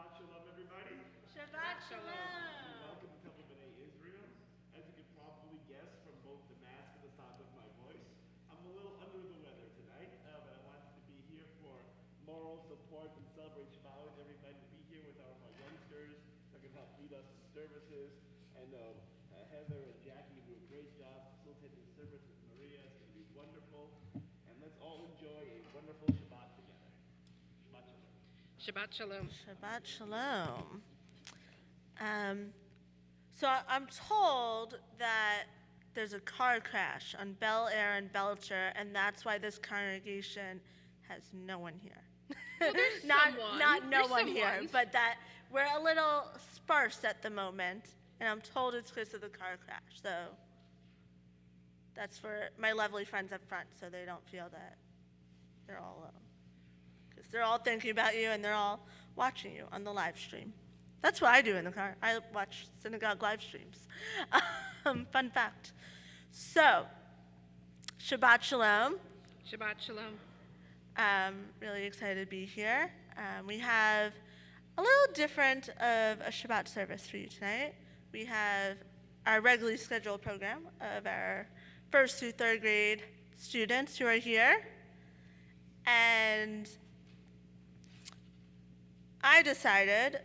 Shabbat Shalom, everybody. Shabbat Shalom. Welcome to Temple B'nai Israel. As you can probably guess from both the mask and the sound of my voice, I'm a little under the weather tonight, but I wanted to be here for moral support and celebrate Shabbat with everybody, to be here with our youngsters that can help lead us in services. And Heather and Jackie do a great job facilitating the service with Maria. It's going to be wonderful. And let's all enjoy a wonderful Shabbat together. Shabbat Shalom. Shabbat Shabbat Shalom. Shalom. So I'm told that there's a car crash on Bel Air and Belcher, and that's why this congregation has no one here. Well, there's not no there's one here, but that we're a little sparse at the moment, and I'm told it's because of the car crash. So that's for my lovely friends up front, so they don't feel that they're all alone. Because they're all thinking about you, and they're all watching you on the live stream. That's what I do in the car. I watch synagogue live streams. Fun fact. So, Shabbat Shalom. Shabbat Shalom. Really excited to be here. We have a little different of a Shabbat service for you tonight. We have our regularly scheduled program of our 1st through 3rd grade students who are here. And I decided,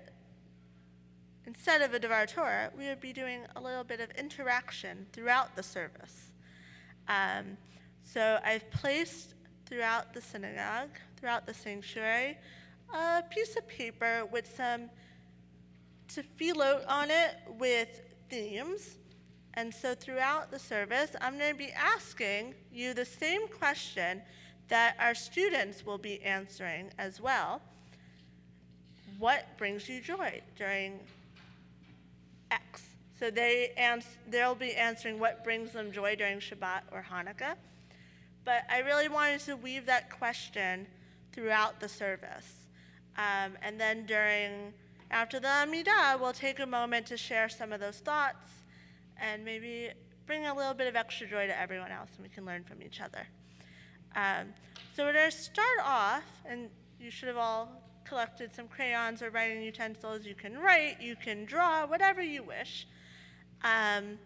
instead of a Devar Torah, we would be doing a little bit of interaction throughout the service. So I've placed throughout the synagogue, throughout the sanctuary, a piece of paper with some tefillot on it with themes. And so throughout the service, I'm going to be asking you the same question that our students will be answering as well. What brings you joy during X? So they'll be answering what brings them joy during Shabbat or Hanukkah. But I really wanted to weave that question throughout the service. And then after the Amidah, we'll take a moment to share some of those thoughts and maybe bring a little bit of extra joy to everyone else, and we can learn from each other. So we're going to start off, and you should have all collected some crayons or writing utensils. You can write, you can draw, whatever you wish. And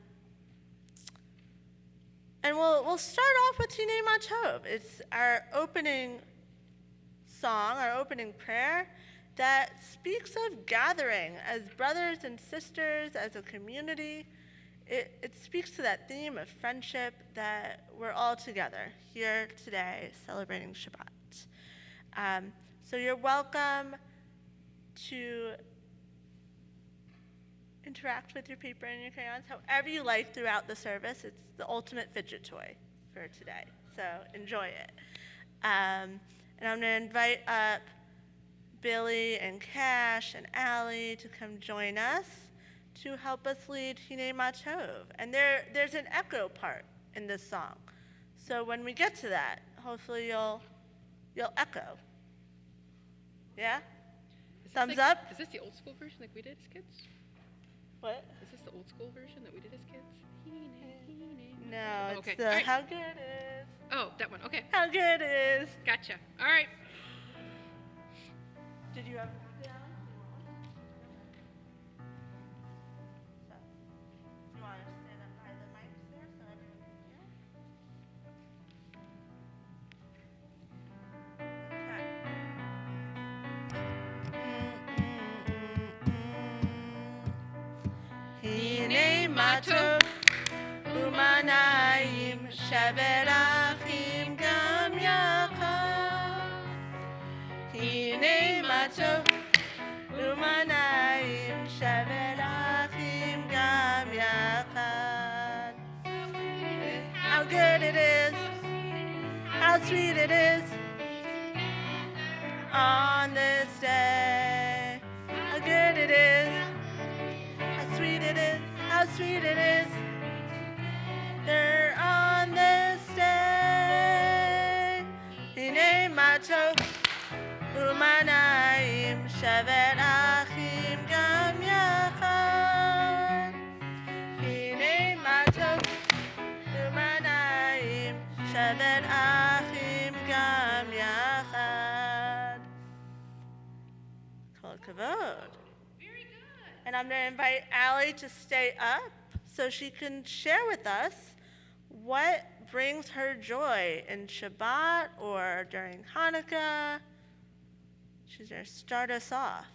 we'll start off with Hinei Ma Tov. It's our opening song, our opening prayer that speaks of gathering as brothers and sisters, as a community. It speaks to that theme of friendship, that we're all together here today celebrating Shabbat. So you're welcome to interact with your paper and your crayons however you like throughout the service. It's the ultimate fidget toy for today, so enjoy it. And I'm going to invite up Billy and Cash and Allie to come join us to help us lead Hinei Ma Tov. And there's an echo part in this song. So when we get to that, hopefully you'll echo. Yeah? Thumbs up? Is this the old school version like we did as kids? What? Is this the old school version that we did as kids? No, it's Okay. the All right. How Good It Is. Oh, that one. Okay. How Good It Is. Gotcha. All right. Did you have yeah. So, you want to stand up by the mics there so everyone can hear? Hinei Ma Tov u'manayim shevet achim gam yachad. Hinei Ma Tov u'manayim shevet achim gam yachad. How good it is, how sweet it is on this day. How good it is, how sweet it is, how sweet it is. They're on this day. Hinei Ma Tov u'manayim shevet achim gam yachad. Hinei Ma Tov u'manayim shevet achim gam yachad. Kol kavod. Very good. And I'm going to invite Allie to stay up so she can share with us what brings her joy in Shabbat or during Hanukkah. She's going to start us off.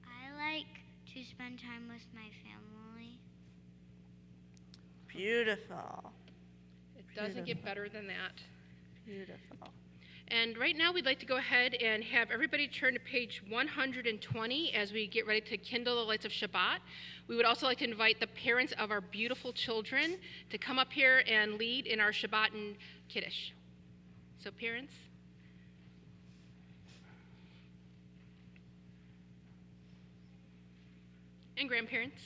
I like to spend time with my family. Beautiful. It doesn't get better than that. Beautiful. And right now we'd like to go ahead and have everybody turn to page 120 as we get ready to kindle the lights of Shabbat. We would also like to invite the parents of our beautiful children to come up here and lead in our Shabbat and Kiddush. So parents. And grandparents.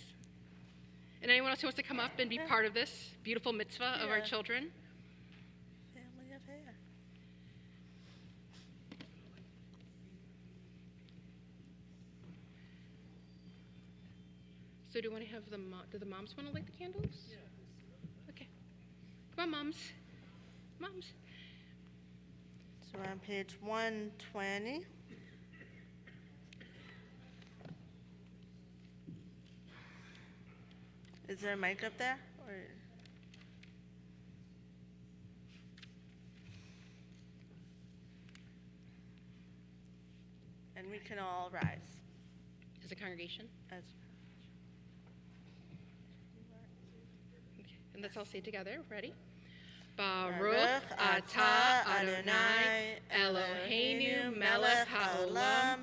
And anyone else who wants to come up and be part of this beautiful mitzvah of our Yeah. children. Family affair. So do you want to have do the moms want to light the candles? Yeah. Okay. Come on, moms. Moms. So we're on page 120. Is there a mic up there? Or... And we can all rise. As a congregation. As Okay. And let's all say it together. Ready? Baruch Baruch atah Adonai Eloheinu melech haolam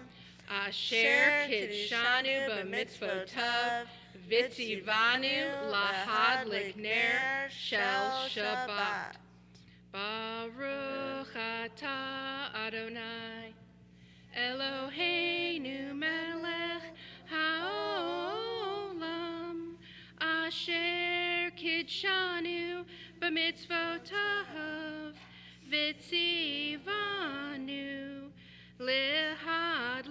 asher kidshanu b'mitzvotav v'tzivanu lahad likner shel Shabbat. Baruch atah Adonai Eloheinu melech haolam asher kidshanu b'mitzvotav v'tzivanu lehad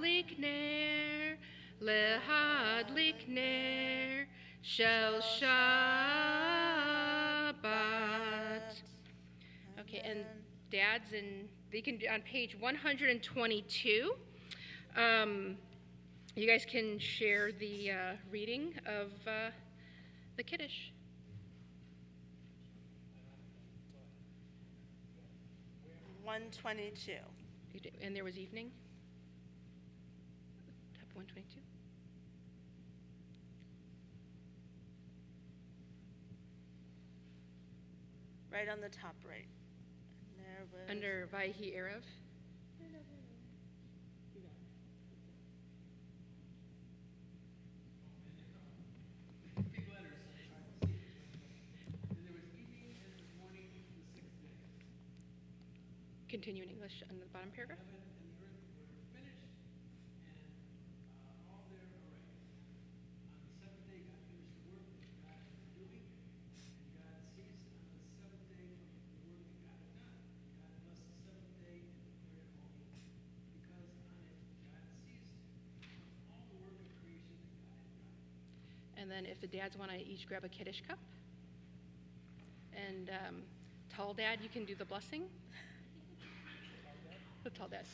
likner shel Shabbat. Okay, and dads, and they can on page 122. You guys can share the reading of the Kiddush. $122. And there was evening? Top 122? Right on the top right. And there was... Under Vayhi Erev? Continue in English on the bottom paragraph. And then if the dads want to each grab a Kiddush cup. And tall dad, you can do the blessing. The tall dad.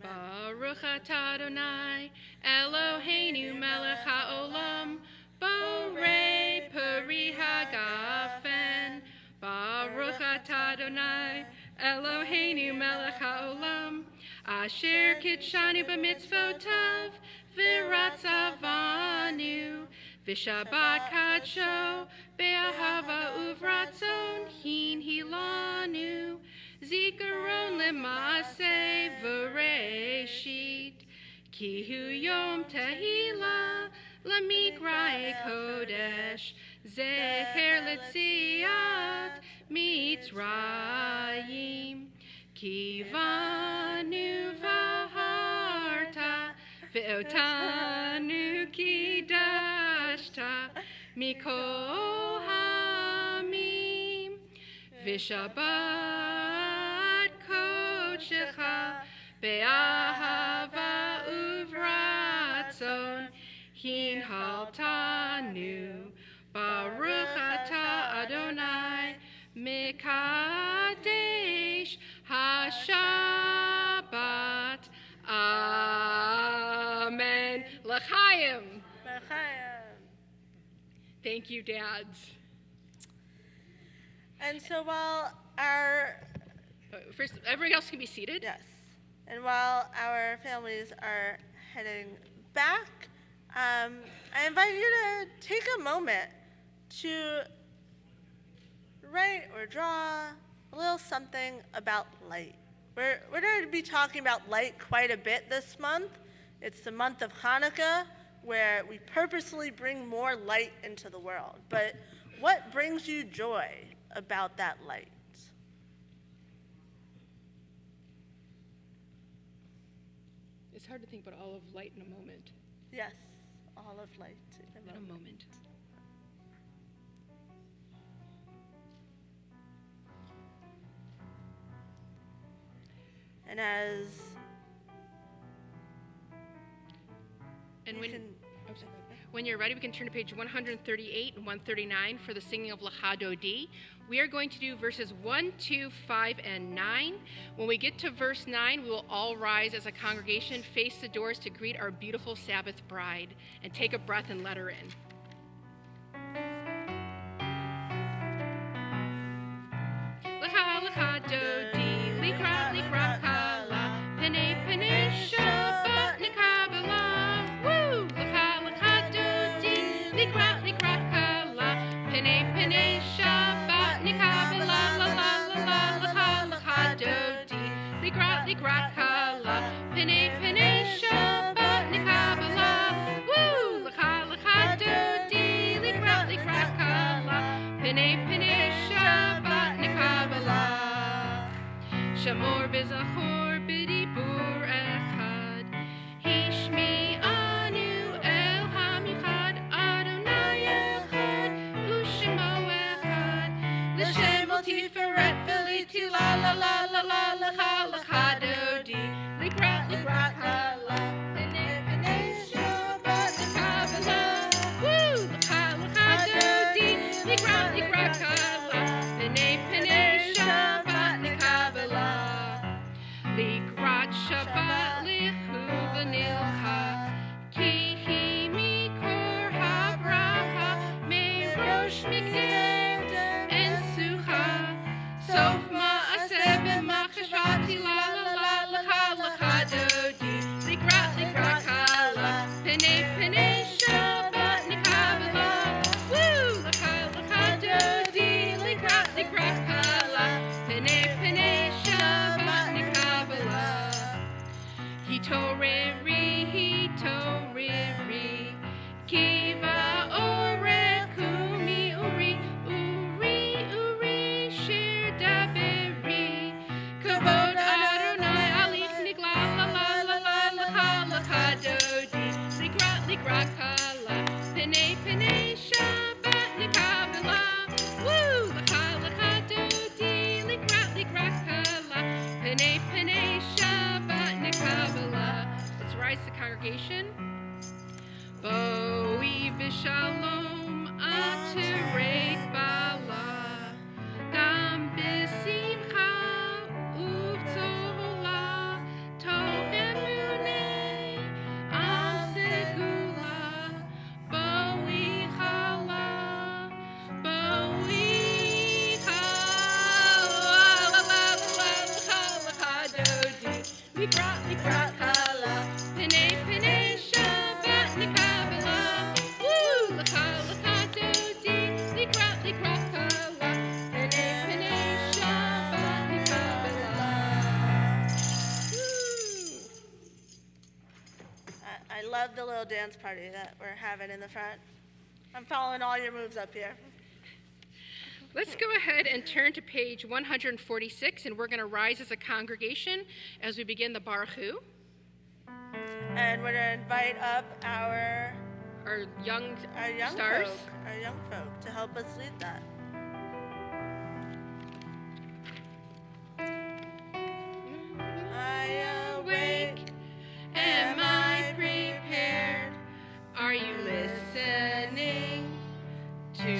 Baruch atah Adonai Eloheinu melech haolam borei peri hagafen. Baruch atah Adonai Eloheinu melech haolam asher kidshanu b'mitzvotav v'ratzavanu v'shabbat kadsho be'ahava uvratzon hin hilanu zikaron lema'aseh v'reshit ki hu yom tehila lamikra'e kodesh zecher letziat mitzrayim ki vanu v'harta ve'otanu kidashta mikol hamim v'shabbat kodshecha be'ahava uvratzon hin haltanu Baruch atah Adonai Mekadesh HaShabbat. Amen. L'chaim. L'chaim. Thank you, dads. And so while our First, everybody else can be seated. yes, and while our families are heading back, I invite you to take a moment to write or draw a little something about light. We're going to be talking about light quite a bit this month. It's the month of Hanukkah, where we purposely bring more light into the world. But what brings you joy about that light? It's hard to think about all of light in a moment. Yes, all of light in a moment. And as And you when, can, oh, sorry. When you're ready, we can turn to page 138 and 139 for the singing of L'chadodi. We are going to do verses 1, 2, 5, and 9. When we get to verse 9, we will all rise as a congregation, face the doors to greet our beautiful Sabbath bride, and take a breath and let her in. L'chadodi, likra kala, pene pene Shabbat nikabela. Woo! L'chadodi, likra kala, pene pene Shabbat nikabela. La la la la l'chadodi, likra kala, pene pene Shabbat nikabela. Woo! L'chadodi, likra kala, pene pene Shabbat nikabela. Shamor v'zachor b'dibur echad, hishmi anu el hamichad, Adonai echad, u'shemo echad, l'shem al tiferet v'liti la la la la la l'chadodi, likra kala, pene pene Shabbat nikabela. Woo! L'chadodi, likra kala, pene pene Shabbat nikabela. Likrat Shabbat lichu v'nilcha, ki hi mikor habracha, merosh mikdeh en sucha, sof ma'aseh b'machshvati la la la l'chadodi, likrat kala, pene pene Shabbat nikabela. Woo! L'chadodi, likrat kala, pene pene Shabbat nikabela. Hitoriri, kiva ore kumi uri, shir daberi, kavod Adonai alik nigla la la la la l'chadodi, likra kala, pene pene Shabbat nikabela. Woo! L'chadodi, likra kala, pene pene Shabbat nikabela. Let's rise to congregation. Boi v'shalom atirei bala, gam b'simcha uv'tola, tov emunei am segula, boi chala, l'chadodi, likra kala, pene pene Shabbat nikabela. Woo! L'chadodi, likra kala, pene pene Shabbat nikabela. I love the little dance party that we're having in the front. I'm following all your moves up here. Let's go ahead and turn to page 146, and we're going to rise as a congregation as we begin the Baruch Hu. And we're going to invite up our young folk stars. to help us lead that. I awake, am I prepared? Are you listening to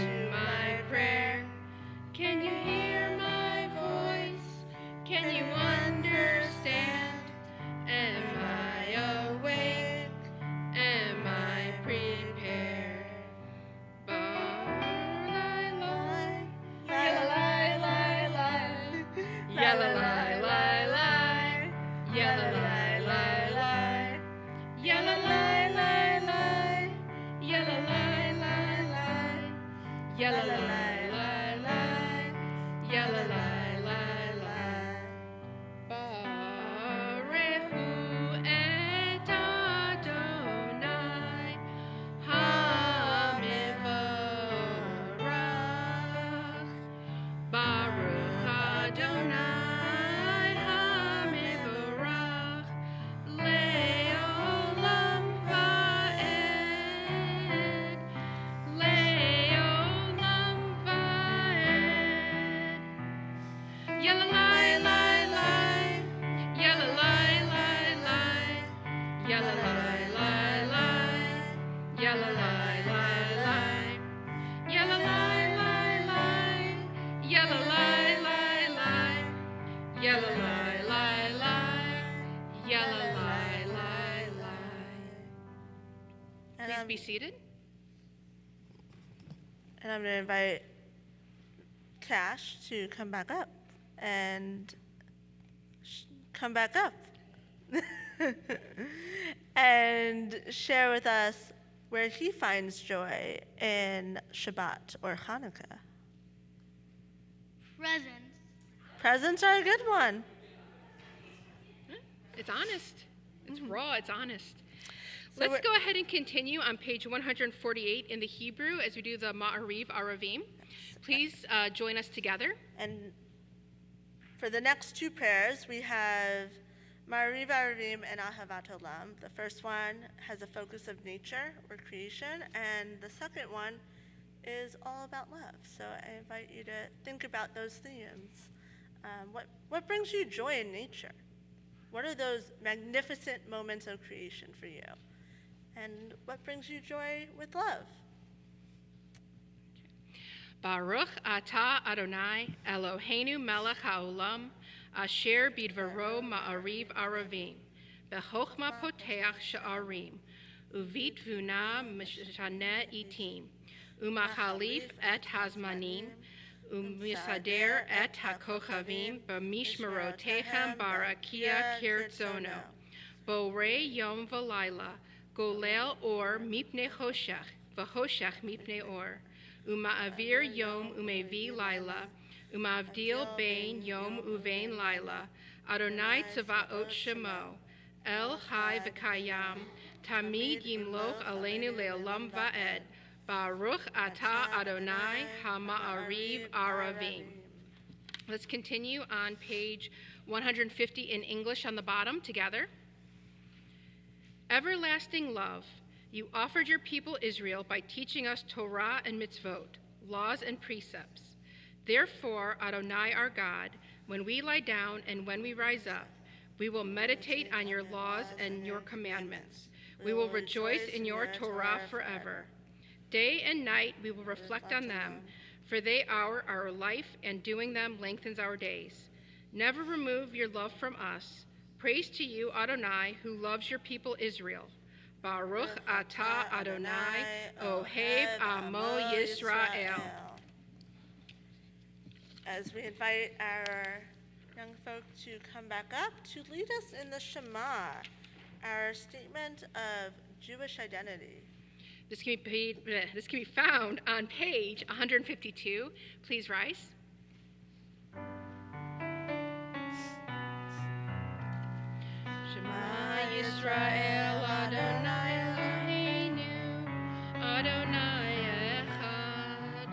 Yalla la la la. Yalla la la la. Barehu et Adonai HaMevorach. Baruch Adonai HaMevorach Le'olam va'ed. Le'olam va'ed. Yalla lai lai lai. Yalla lai lai lai. Yalla lai lai lai. Yalla lai lai lai. Yalla lai lai lai. Yalla lai lai lai. Yalla lai lai lai. Yalla lai lai lai. And Please I'm, be seated. and I'm going to invite Cash to come back up and come back up and share with us where he finds joy in Shabbat or Hanukkah. Presents. Presents are a good one. It's honest. It's raw. It's honest. So Let's we're- go ahead and continue on page 148 in the Hebrew as we do the Ma'ariv Aravim. Please join us together. And for the next two prayers, we have Ma'ariv Aravim and Ahavat Olam. The first one has a focus of nature or creation, and the second one is all about love. So I invite you to think about those themes. What brings you joy in nature? What are those magnificent moments of creation for you? And what brings you joy with love? Baruch atah Adonai Eloheinu melech haolam asher bidvaro ma'ariv aravim bechochma poteach sha'arim uvit vuna mishaneh itim umachalif et hazmanim umisader et hakochavim b'mishmarotechem barakia kirtzono borei yom v'layla golel or mipnei choshech v'choshech mipnei or Uma'avir yom umevi laila, umavdil bein yom uvein laila, Adonai tzavaot shemo, El Hai v'kayam, Tamid yimloch aleinu le'olam va'ed, Baruch atah Adonai ha'ma'ariv aravim. Let's continue on page 150 in English on the bottom together. Everlasting love. You offered your people Israel by teaching us Torah and mitzvot, laws and precepts. Therefore, Adonai our God, when we lie down and when we rise up, we will meditate on your laws and your commandments. We will rejoice in your Torah forever. Day and night we will reflect on them, for they are our life, and doing them lengthens our days. Never remove your love from us. Praise to you, Adonai, who loves your people Israel. Baruch atah Adonai, Ohev Amo Yisrael. As we invite our young folk to come back up to lead us in the Shema, our statement of Jewish identity. This can be found on page 152. Please rise. Shema Yisrael Adonai Eloheinu Adonai Echad.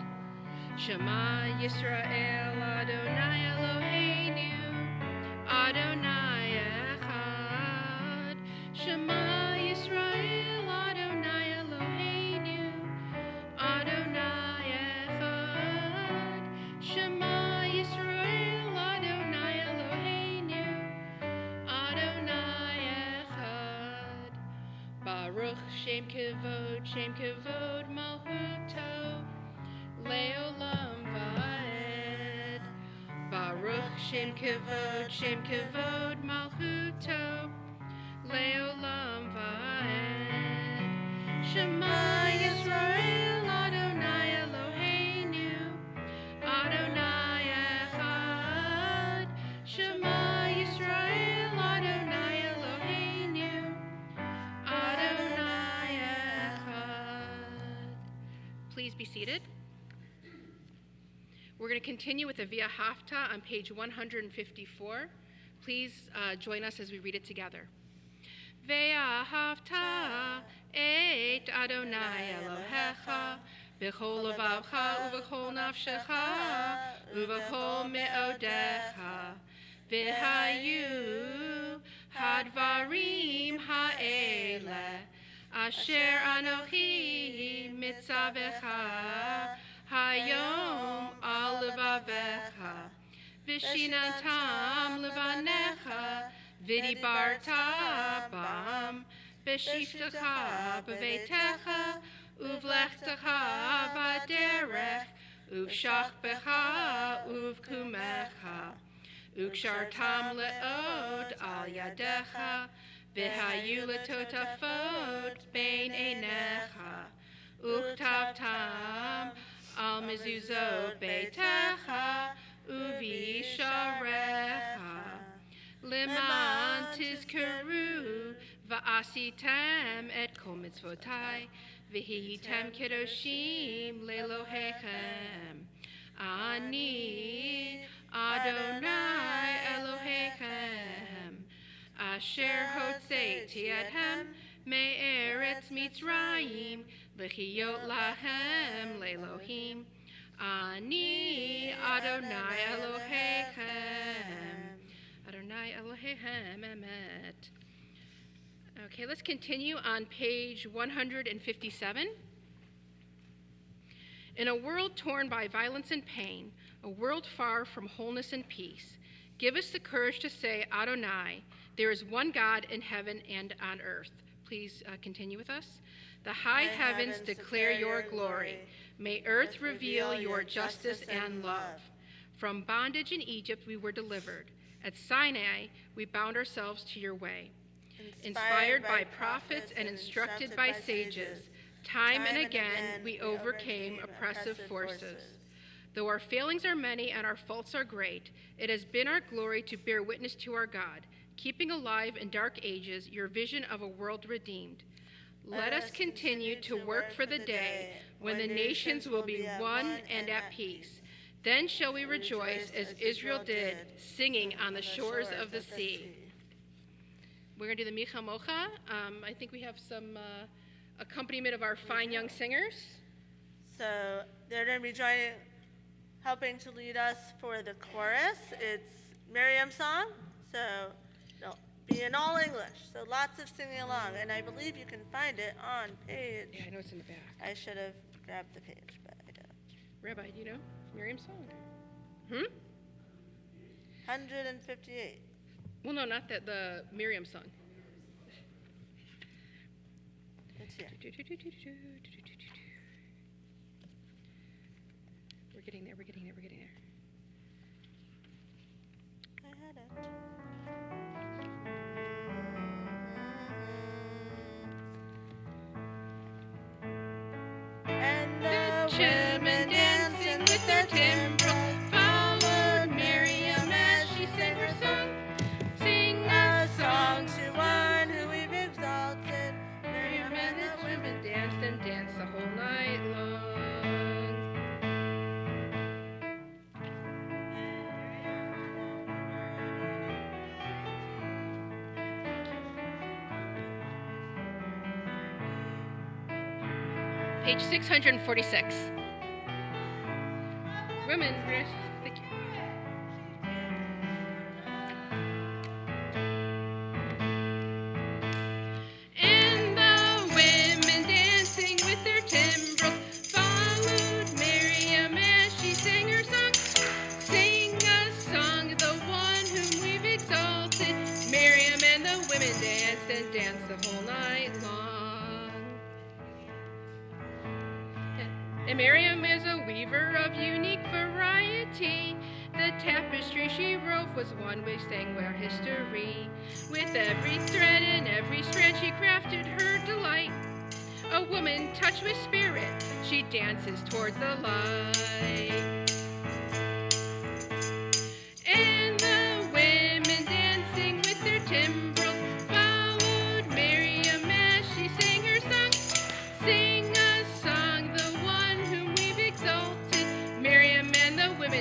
Shema Yisrael Adonai Eloheinu Adonai Echad. Shema Yisrael Adonai Eloheinu Adonai Echad. Shema Yisrael Adonai Eloheinu Adonai Echad. Baruch Shem Kevod Malchuto Le'olam va'ed. Baruch Shem Kevod Malchuto Le'olam va'ed. Shema Yisrael Adonai Eloheinu Adonai Echad. Shema Yisrael Adonai Eloheinu Adonai Echad. Please be seated. We're going to continue with the Via Hafta on page 154. Please join us as we read it together. Via Hafta et Adonai Elohecha b'chol levavcha uv'chol nafshecha uv'chol me'odecha v'hayu hadvarim ha'ele asher anochi mitzavecha hayom al levavecha v'shinantam levanecha v'dibarta bam v'shiftecha b'veitecha uvlechtecha b'derech uv'shachbecha uv'kumecha ukshartam le'od al yadecha v'hayu letotafot bein einecha uktavtam al mezuzot beitecha uvisharecha leman tizkaru va'asitem et kol mitzvotai v'hiyitem kedoshim lelohechem ani Adonai Elohechem asher hotzeiti ethem me'eretz Mitzrayim l'chiyot lahem le'elohim ani Adonai Elohechem Adonai Elohechem emet. Okay, let's continue on page 157. In a world torn by violence and pain, a world far from wholeness and peace, give us the courage to say, Adonai, there is one God in heaven and on earth. Please continue with us. The high heavens declare your glory. May earth reveal your justice and love. From bondage in Egypt we were delivered. At Sinai we bound ourselves to your way. Inspired by prophets and instructed by sages, time and again we overcame oppressive forces. Though our failings are many and our faults are great, it has been our glory to bear witness to our God, keeping alive in dark ages your vision of a world redeemed. Let us continue to work for the day when the nations will be one and at peace. Then shall we rejoice as Israel did, singing on the shores of the sea. We're going to do the Micha Mocha. I think we have some accompaniment of our fine young singers. So they're going to be helping to lead us for the chorus. It's Miriam's song, so it'll be in all English. So lots of singing along, and I believe you can find it on page. Yeah, I know it's in the back. I should have grabbed the page, but I don't. Rabbi, do you know Miriam's song? 158. Well, no, not that, the Miriam song. It's here. We're getting there. I had it. And the women dancing with their timbrels followed Miriam as she sang her song. Sing a song to one who we've exalted. Miriam and the women Danced and danced the whole night long. Page 646. Women, thank you. And the women dancing with their timbrels followed Miriam as she sang her song. Sing a song, the one whom we've exalted. Miriam and the women danced and danced the whole night long. And Miriam is a weaver of unique variety. The tapestry she wove was one which sang our history. With every thread and every strand she crafted her delight. A woman touched with spirit, she dances towards the light. And the women dancing with their timbrels followed Miriam as she sang her song. Sing a song, the one whom we've exalted. Miriam and the women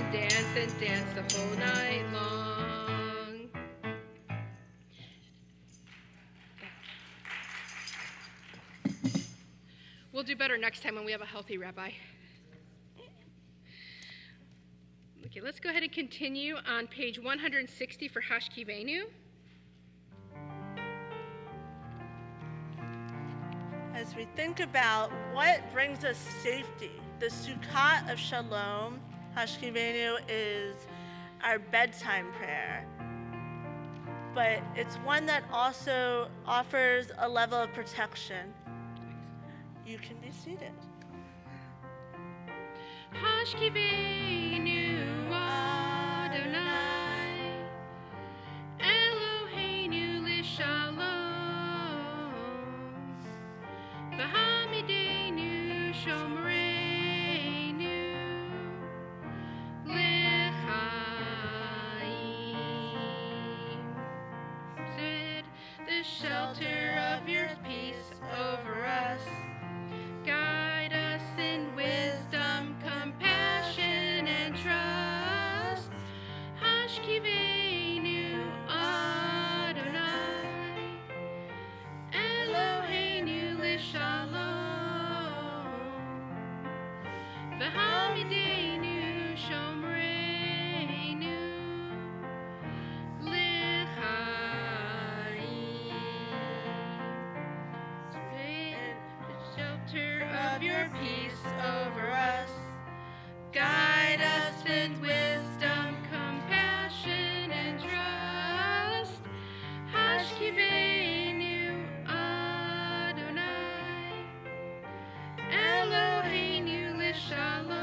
dance the whole night long. We'll do better next time when we have a healthy rabbi. Okay, let's go ahead and continue on page 160 for Hashkivenu. As we think about what brings us safety, the Sukkot of Shalom, Hashkivenu, is our bedtime prayer. But it's one that also offers a level of protection. You can be seated. Hashkivenu Adonai, Eloheinu l'shalom, v'hamidenu shomreinu l'chaim. Set the shelter of your peace over us. Guide us in wisdom, compassion, and trust. Hashkivenu Adonai, Eloheinu l'shalom, v'hamidenu shomreinu l'chaim. Shelter of your peace over us. Guide us with wisdom, compassion, and trust. Hashkivenu Adonai, Eloheinu l'shalom,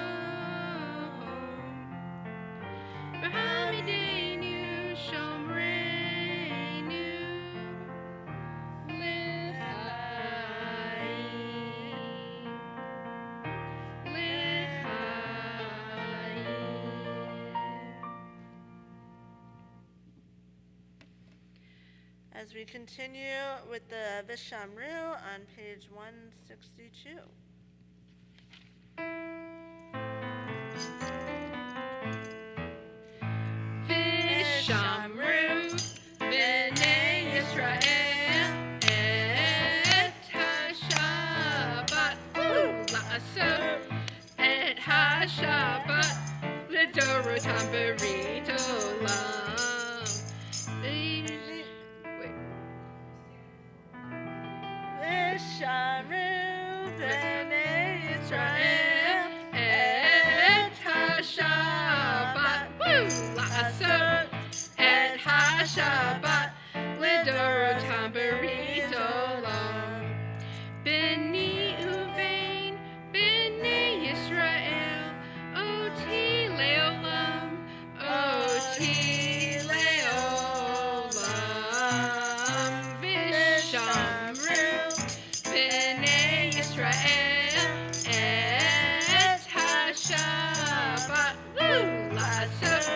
v'hamidenu shomreinu As we continue with the Vishamru on page 162. Vishamru b'nei Yisrael et ha-Shabbat la'asot et ha-Shabbat l'dorotam berit olam. Vishamru b'nei Yisrael et ha-Shabbat la'asot et ha-Shabbat l'dorotam berit olam. B'ni uvein b'nei Yisrael oti leolam, oti leolam. Vishamru b'nei Yisrael et ha-Shabbat la'asot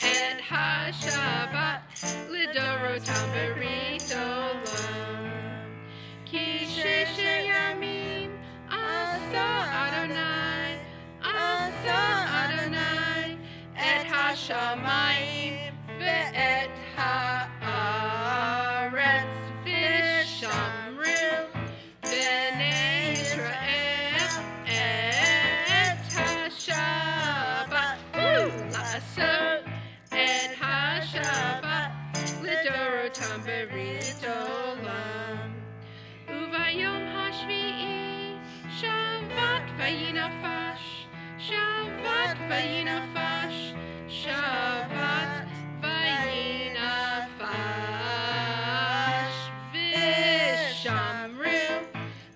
et ha-Shabbat l'dorotam berit olam. Ki sheshe yamim asa Adonai, asa Adonai et ha-shamayim ve'et ha'aretz. Vishamru b'nei Yisrael et ha-Shabbat la'asot et ha-Shabbat l'dorotam berit olam. Uvayom hashvi'i Shabbat vayinafash, Shabbat vayinafash, Shabbat vayinafash. Vishamru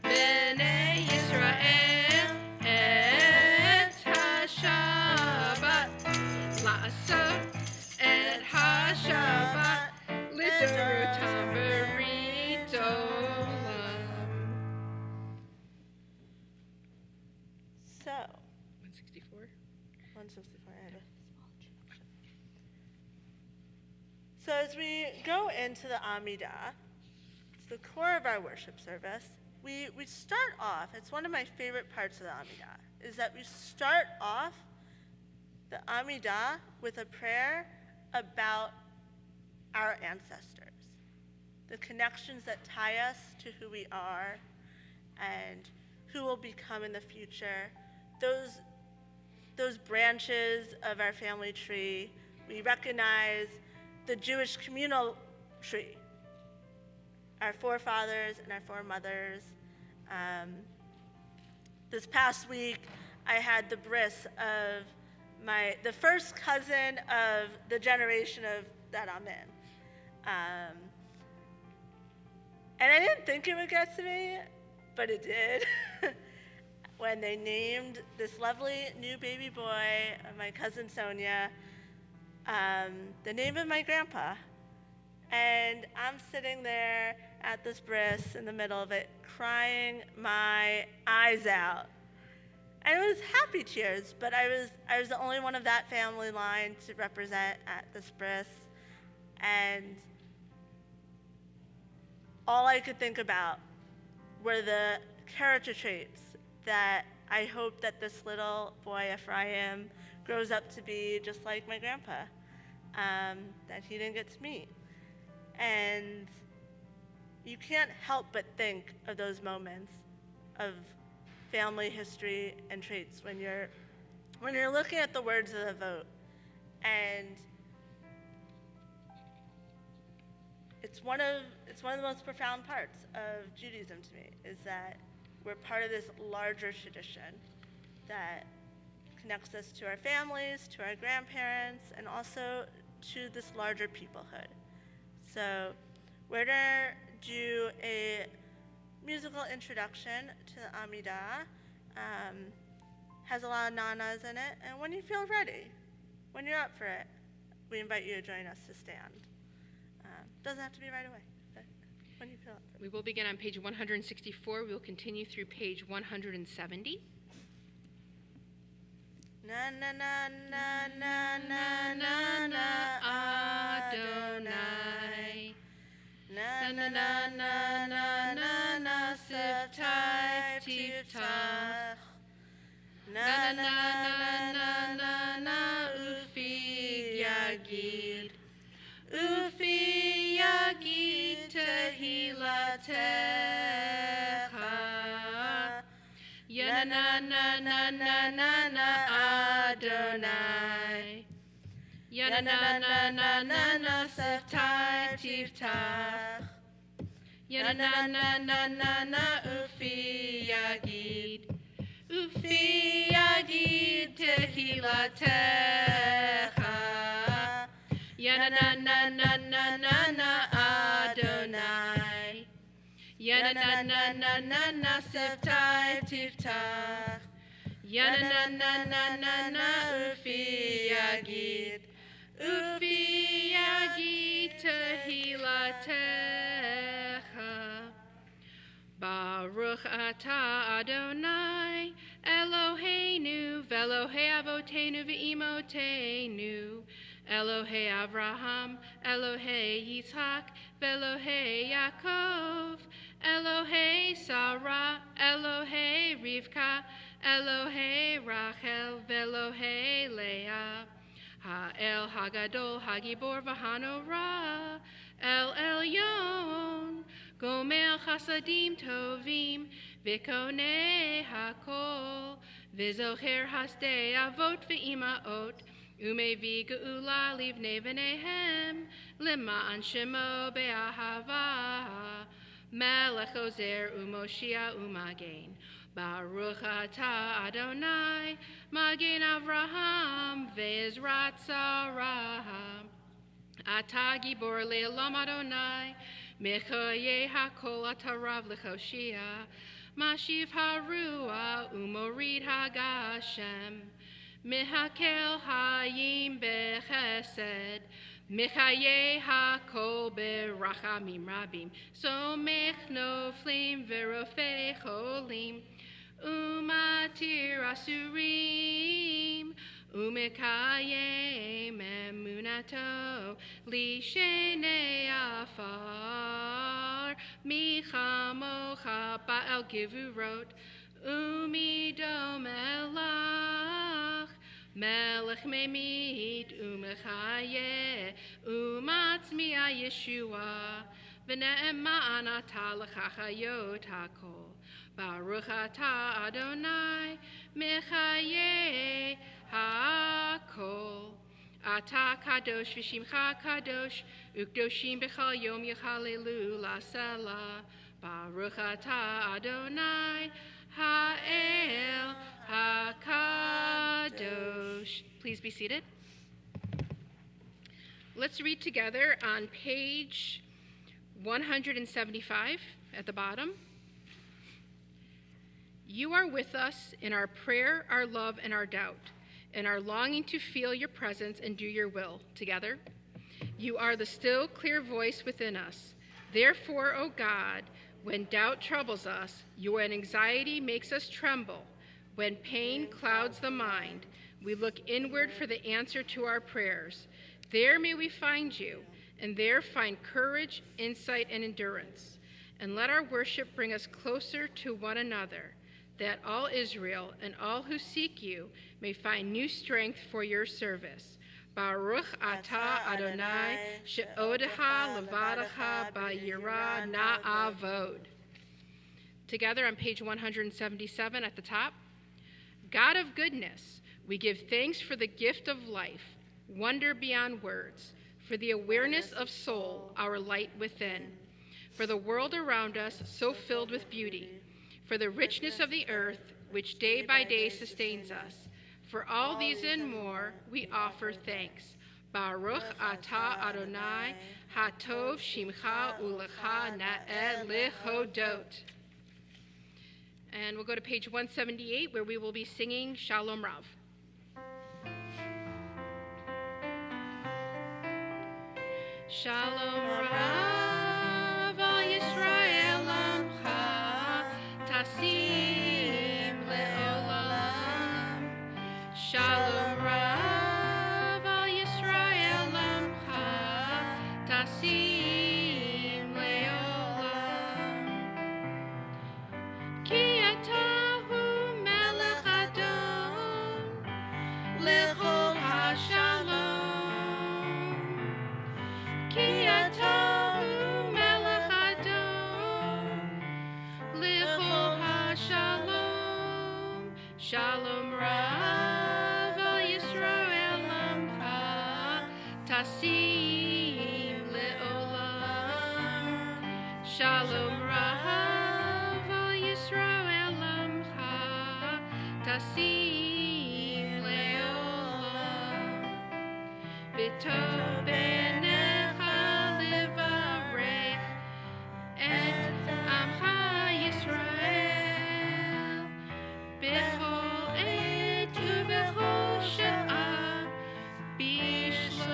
b'nei Yisrael et ha-Shabbat la'asot et ha-Shabbat l'dorotam berit olam. So, 164. 164, I had a small introduction. So as we go into the Amidah, it's the core of our worship service, we start off, it's one of my favorite parts of the Amidah, is that we start off the Amidah with a prayer about our ancestors, the connections that tie us to who we are and who will become in the future, those branches of our family tree. We recognize the Jewish communal tree, our forefathers and our foremothers. This past week, I had the bris of the first cousin of the generation that I'm in. And I didn't think it would get to me, but it did. When they named this lovely new baby boy, my cousin Sonia, the name of my grandpa. And I'm sitting there at this bris in the middle of it, crying my eyes out. And it was happy tears, but I was the only one of that family line to represent at this bris. And all I could think about were the character traits that I hope that this little boy, Ephraim, grows up to be just like my grandpa, that he didn't get to meet. And you can't help but think of those moments of family history and traits when you're looking at the words of the vote. And it's one of the most profound parts of Judaism to me, is that we're part of this larger tradition that connects us to our families, to our grandparents, and also to this larger peoplehood. So we're going to do a musical introduction to the Amidah. Has a lot of nanas in it, and when you feel ready, when you're up for it, we invite you to join us to stand. Doesn't have to be right away, but when you feel up for it. We will begin on page 164. We will continue through page 170. Na na na na na na na na Adonai. Na na na na na na na Seftai Tiftach. Na na na na na na Ufi Yagid. Ufi Yagid Tehilatecha. Ya na na na na na na Adonai. Ya na na na na na na Seftai Tiftach. Ya na na na na na Ufi Yagid. Ufi Yagid Tehilatecha. Ya na na na na na na Adonai. Ya na na na na na Seftai Tiftach. Ya na na na na na Ufi Yagid. Ufi Yagid Tehilatecha. Baruch atah Adonai Eloheinu Velohei Avotenu Ve'imotenu Elohei Avraham Elohei Yitzhak Velohei Yaakov Elohei Sarah Elohei Rivka Elohei Rachel Velohei Leah Ha'el Hagadol Hagibor V'Hanorah El Elyon Gomer Chasadim Tovim V'Konei Hakol V'Zocher Hasdei Avot V'imaot Umevi Geula Livnei V'Nehem Lima'an Shemo Be'ahava Melech Ozer Umoshia Umagen Baruch atah Adonai Magen Avraham Ve'ezrat Sarah Atah Gibor Le'olam Adonai Mechoye HaKol Atarav Lechoshia Mashiv Harua Umorid Hagashem Mehakel Hayim Bechesed Mechaye HaKol Berachamim Rabim Somech Noflim Verofei Cholim Umatir Asurim Umekayem Emunato Lishenei Afar Michamocha Ba'al Givurot Umidom Elach Melech memit umechaye umatzmiya Yeshua v'ne'eman ata l'chachayot hakol Baruch ata Adonai mechaye hakol Ata kadosh v'shimcha kadosh ukdoshim b'chal yom yechalelu la'sela Baruch ata Adonai ha'el HaKadosh. Please be seated. Let's read together on page 175 at the bottom. You are with us in our prayer, our love, and our doubt, and our longing to feel your presence and do your will. Together. You are the still, clear voice within us. Therefore, O God, when doubt troubles us, your anxiety makes us tremble. When pain clouds the mind, we look inward for the answer to our prayers. There may we find you, and there find courage, insight, and endurance. And let our worship bring us closer to one another, that all Israel and all who seek you may find new strength for your service. Baruch atah Adonai she'odecha levadecha ba'yira na'avod. Together on page 177 at the top. God of goodness, we give thanks for the gift of life, wonder beyond words, for the awareness of soul, our light within, for the world around us so filled with beauty, for the richness of the earth, which day by day sustains us. For all these and more, we offer thanks. Baruch atah Adonai, hatov shimcha ulecha na'eh lehodot. And we'll go to page 178, where we will be singing Shalom Rav. Shalom Rav al Yisrael amcha tasim le'olam. Shalom Rav al Yisrael amcha tasim le'olam. Ki atahu melech adon lechol hashalom. Ki atahu melech adon lechol hashalom. Shalom Rav al Yisrael amcha tasim le'olam. Shalom Rav al Yisrael amcha tasim le'olam. V'tov b'necha levarech et amcha Yisrael b'chol et u'b'chol sha'ah b'shlomecha.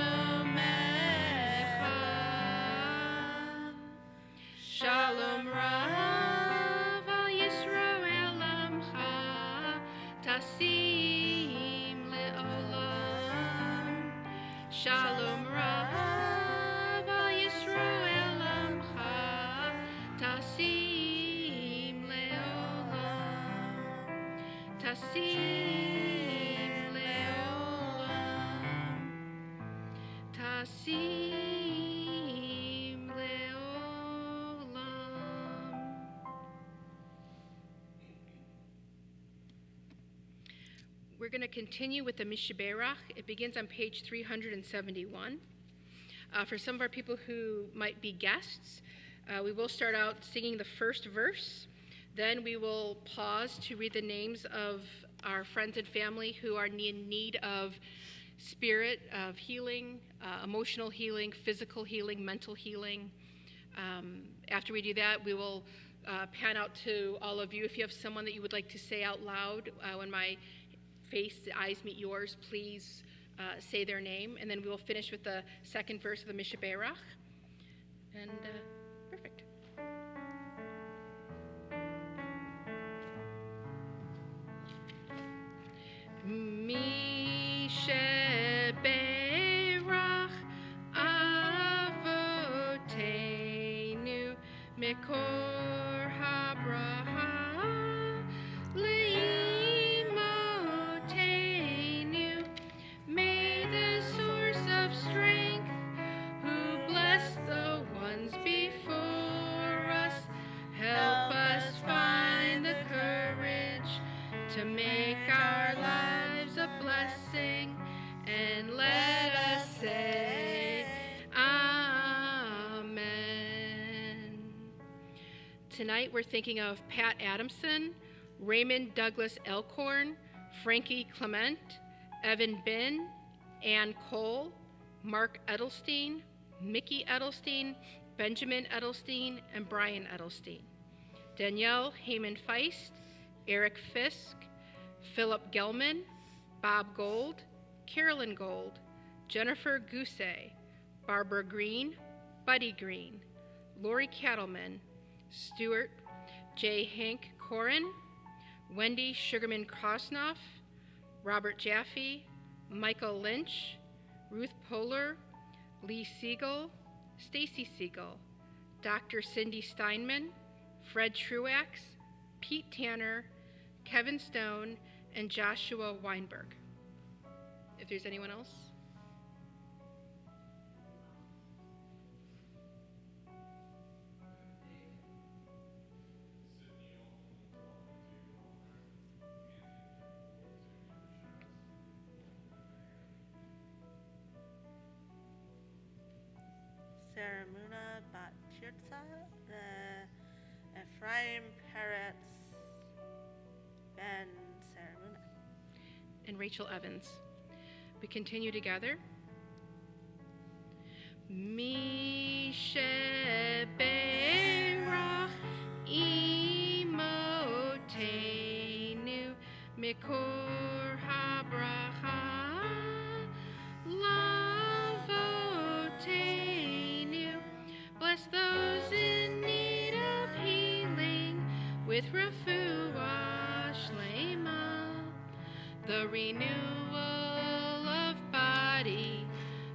Shalom Rav al Yisrael amcha tasim le'olam. Shalom Rav al Yisrael amcha tasim le'olam. Tasim le'olam. Tasim le'olam. We're going to continue with the Mishaberach. It begins on page 371. For some of our people who might be guests, we will start out singing the first verse. Then we will pause to read the names of our friends and family who are in need of spirit, of healing, emotional healing, physical healing, mental healing. After we do that, we will pan out to all of you. If you have someone that you would like to say out loud when my eyes meet yours, please say their name. And then we will finish with the second verse of the Mishaberach. And perfect. Mishaberach avotenu mekor habraha leimotenu tonight we're thinking of Pat Adamson, Raymond Douglas Elkhorn, Frankie Clement, Evan Bin, Ann Cole, Mark Edelstein, Mickey Edelstein, Benjamin Edelstein, and Brian Edelstein. Danielle Heyman Feist, Eric Fisk, Philip Gelman, Bob Gold, Carolyn Gold, Jennifer Gousset, Barbara Green, Buddy Green, Lori Cattleman, Stuart J. Hank Corin, Wendy Sugarman Krosnoff, Robert Jaffe, Michael Lynch, Ruth Poehler, Lee Siegel, Stacy Siegel, Dr. Cindy Steinman, Fred Truax, Pete Tanner, Kevin Stone, and Joshua Weinberg. If there's anyone else. Saramuna Batirza, Ephraim Peretz, Ben Saramuna. And Rachel Evans. We continue together. Mishe Berach Imotenu Mikor HaBracha Lavotenu. Bless those in need of healing with refuah shlema, the renewal of body,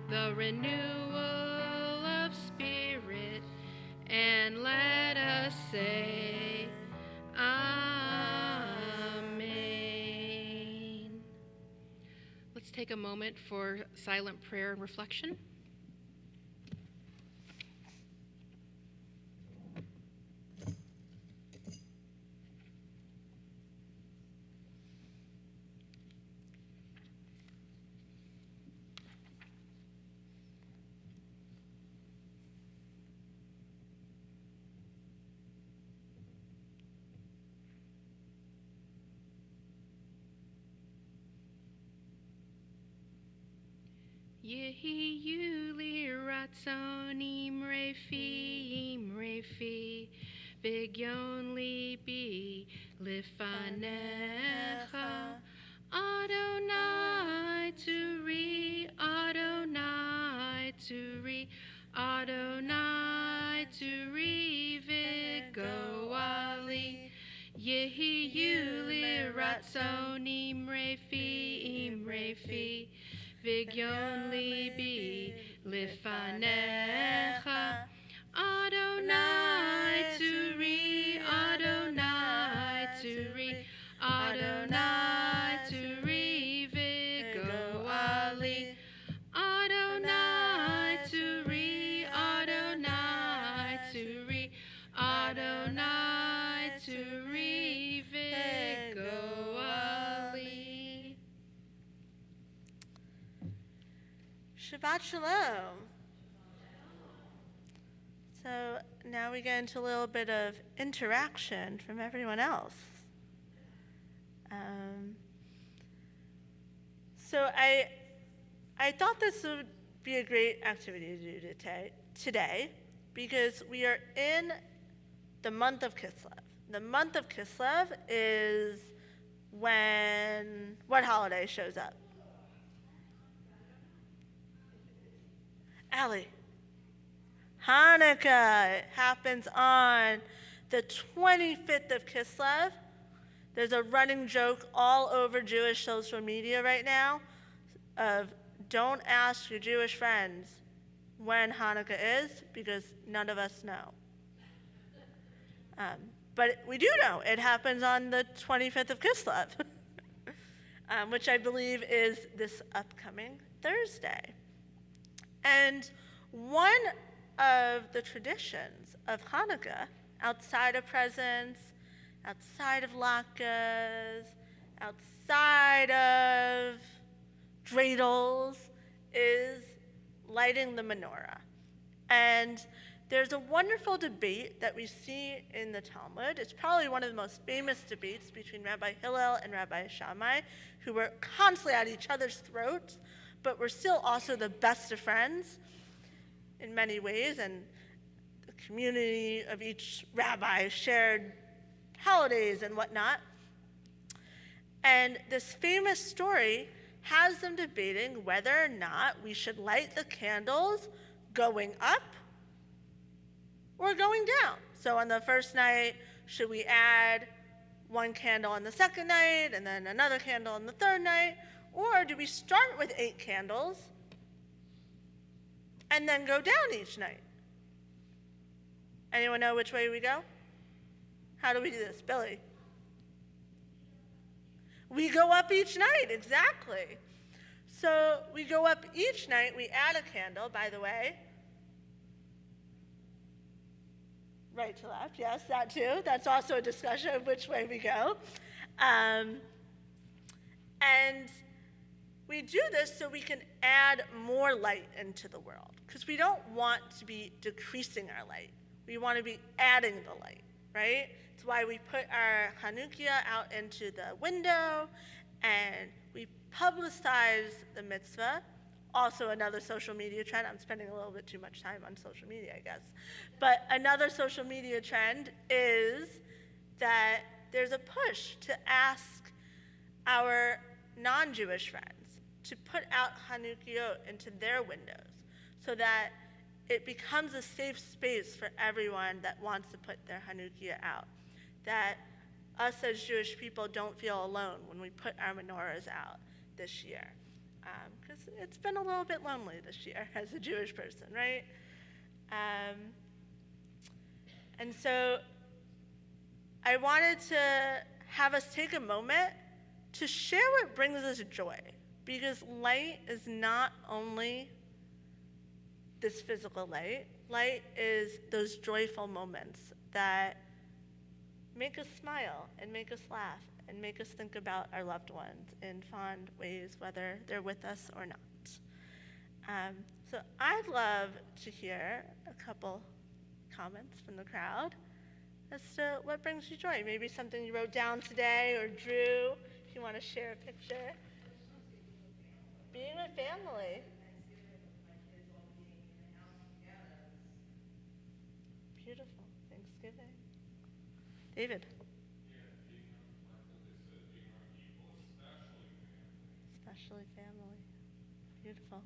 the renewal of spirit, and let us say Amen. Let's take a moment for silent prayer and reflection. Yehi Yuli Ratzon Imrefi Vigyon Libi Lifanecha Adonai Turi Adonai Turi Adonai Turi Vigoali Yehi Yuli Ratzon Imrefi Vigyon Libi Lifanecha Adonai Turi Adonai Turi Adonai Turi Vigoali Adonai Turi Adonai Turi Adonai Turi Vigoali. Shabbat Shalom. So now we get into a little bit of interaction from everyone else. So I thought this would be a great activity to do today because we are in the month of Kislev. The month of Kislev is when what holiday shows up? Allie. Hanukkah. It happens on the 25th of Kislev. There's a running joke all over Jewish social media right now of don't ask your Jewish friends when Hanukkah is because none of us know. But we do know it happens on the 25th of Kislev, which I believe is this upcoming Thursday. And one of the traditions of Hanukkah, outside of presents, outside of latkes, outside of dreidels, is lighting the menorah. And there's a wonderful debate that we see in the Talmud. It's probably one of the most famous debates between Rabbi Hillel and Rabbi Shammai, who were constantly at each other's throats, but were still also the best of friends in many ways, and the community of each rabbi shared holidays and whatnot. And this famous story has them debating whether or not we should light the candles going up or going down. So on the first night, should we add one candle on the second night and then another candle on the third night? Or do we start with 8 candles and then go down each night? Anyone know which way we go? How do we do this? Billy? We go up each night, exactly. So we go up each night, we add a candle, by the way. Right to left, yes, that too. That's also a discussion of which way we go. And we do this so we can add more light into the world, because we don't want to be decreasing our light. We want to be adding the light, right? It's why we put our Hanukkah out into the window, and we publicize the mitzvah. Also another social media trend. I'm spending a little bit too much time on social media, I guess. But another social media trend is that there's a push to ask our non-Jewish friends to put out Hanukkah into their windows so that it becomes a safe space for everyone that wants to put their Hanukkah out. That us as Jewish people don't feel alone when we put our menorahs out this year. Because it's been a little bit lonely this year as a Jewish person, right? And so I wanted to have us take a moment to share what brings us joy, because light is not only this physical light. Light is those joyful moments that make us smile and make us laugh and make us think about our loved ones in fond ways, whether they're with us or not. So I'd love to hear a couple comments from the crowd as to what brings you joy. Maybe something you wrote down today or drew, if you want to share a picture. Being with family. Beautiful. Thanksgiving. David. Especially family. Beautiful.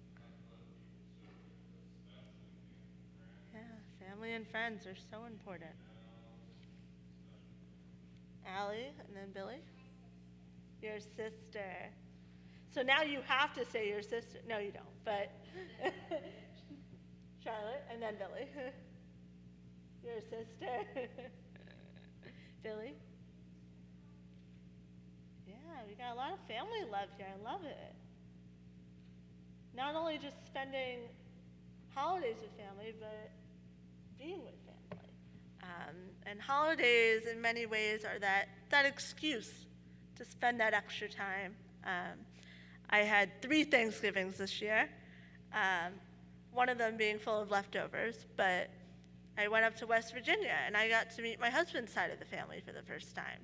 Yeah, family and friends are so important. Allie, and then Billy. Your sister. So now you have to say your sister. No, you don't, but Charlotte, and then Billy. Your sister. Billy. Yeah, we got a lot of family love here. I love it. Not only just spending holidays with family, but being with family. And holidays, in many ways, are that excuse to spend that extra time. I had 3 Thanksgivings this year, one of them being full of leftovers, but I went up to West Virginia, and I got to meet my husband's side of the family for the first time.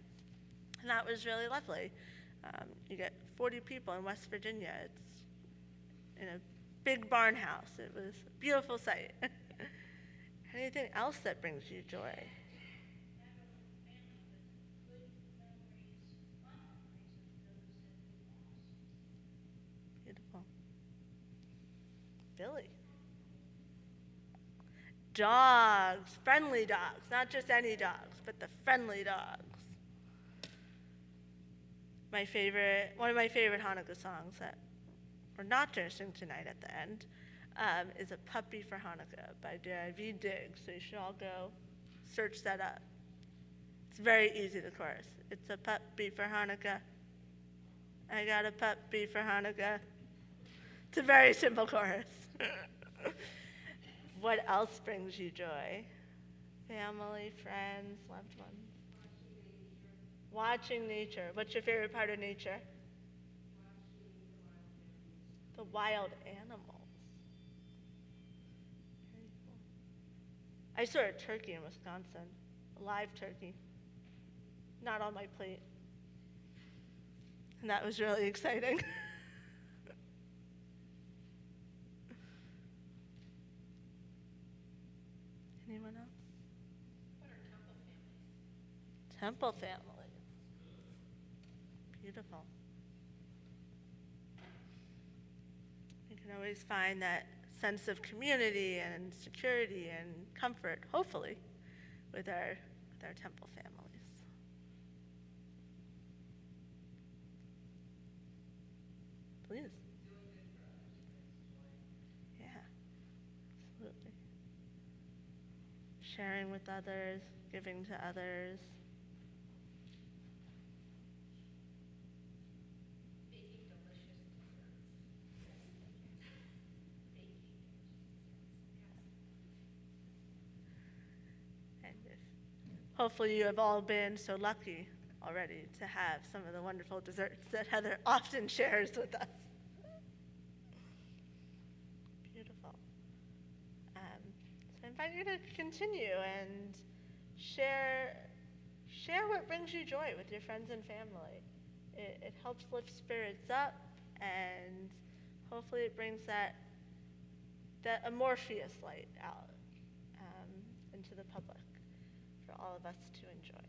And that was really lovely. You get 40 people in West Virginia. It's in a big barn house. It was a beautiful sight. Anything else that brings you joy? Beautiful. Billy. Dogs, friendly dogs, not just any dogs, but the friendly dogs. One of my favorite Hanukkah songs that we're not going to sing tonight at the end is A Puppy for Hanukkah by David Diggs. So you should all go search that up. It's very easy, the chorus. It's a puppy for Hanukkah. I got a puppy for Hanukkah. It's a very simple chorus. What else brings you joy? Family, friends, loved ones. Watching nature. What's your favorite part of nature? The wild animals. Very cool. I saw a turkey in Wisconsin, a live turkey, not on my plate. And that was really exciting. Anyone else? What are temple families? Temple families. Beautiful. You can always find that sense of community and security and comfort, hopefully, with our temple families. Please. Yeah, absolutely. Sharing with others, giving to others. Baking delicious desserts. And hopefully you have all been so lucky already to have some of the wonderful desserts that Heather often shares with us. Beautiful. So I invite you to continue and share what brings you joy with your friends and family. It helps lift spirits up, and hopefully it brings that amorphous light out into the public for all of us to enjoy.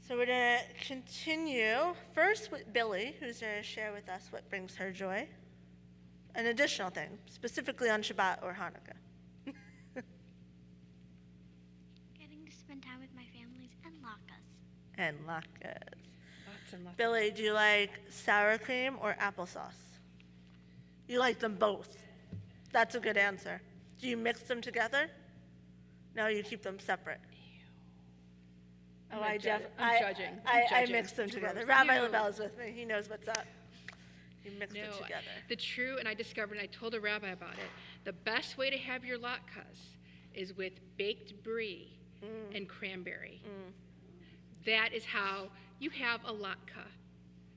So we're going to continue first with Billy, who's going to share with us what brings her joy. An additional thing, specifically on Shabbat or Hanukkah. Getting to spend time with my families and latkes. And latkes. Lots and lots. Billy, do you like sour cream or applesauce? You like them both. That's a good answer. Do you mix them together? No, you keep them separate. I'm Oh, not I judging. def- I'm I- judging. I I'm judging. mix them It's together. gross. Rabbi Ew. LaBelle's with me. He knows what's up. You mix it No, together. the true, and I discovered, and I told a rabbi about it, the best way to have your latkes is with baked brie and cranberry. That is how you have a latke.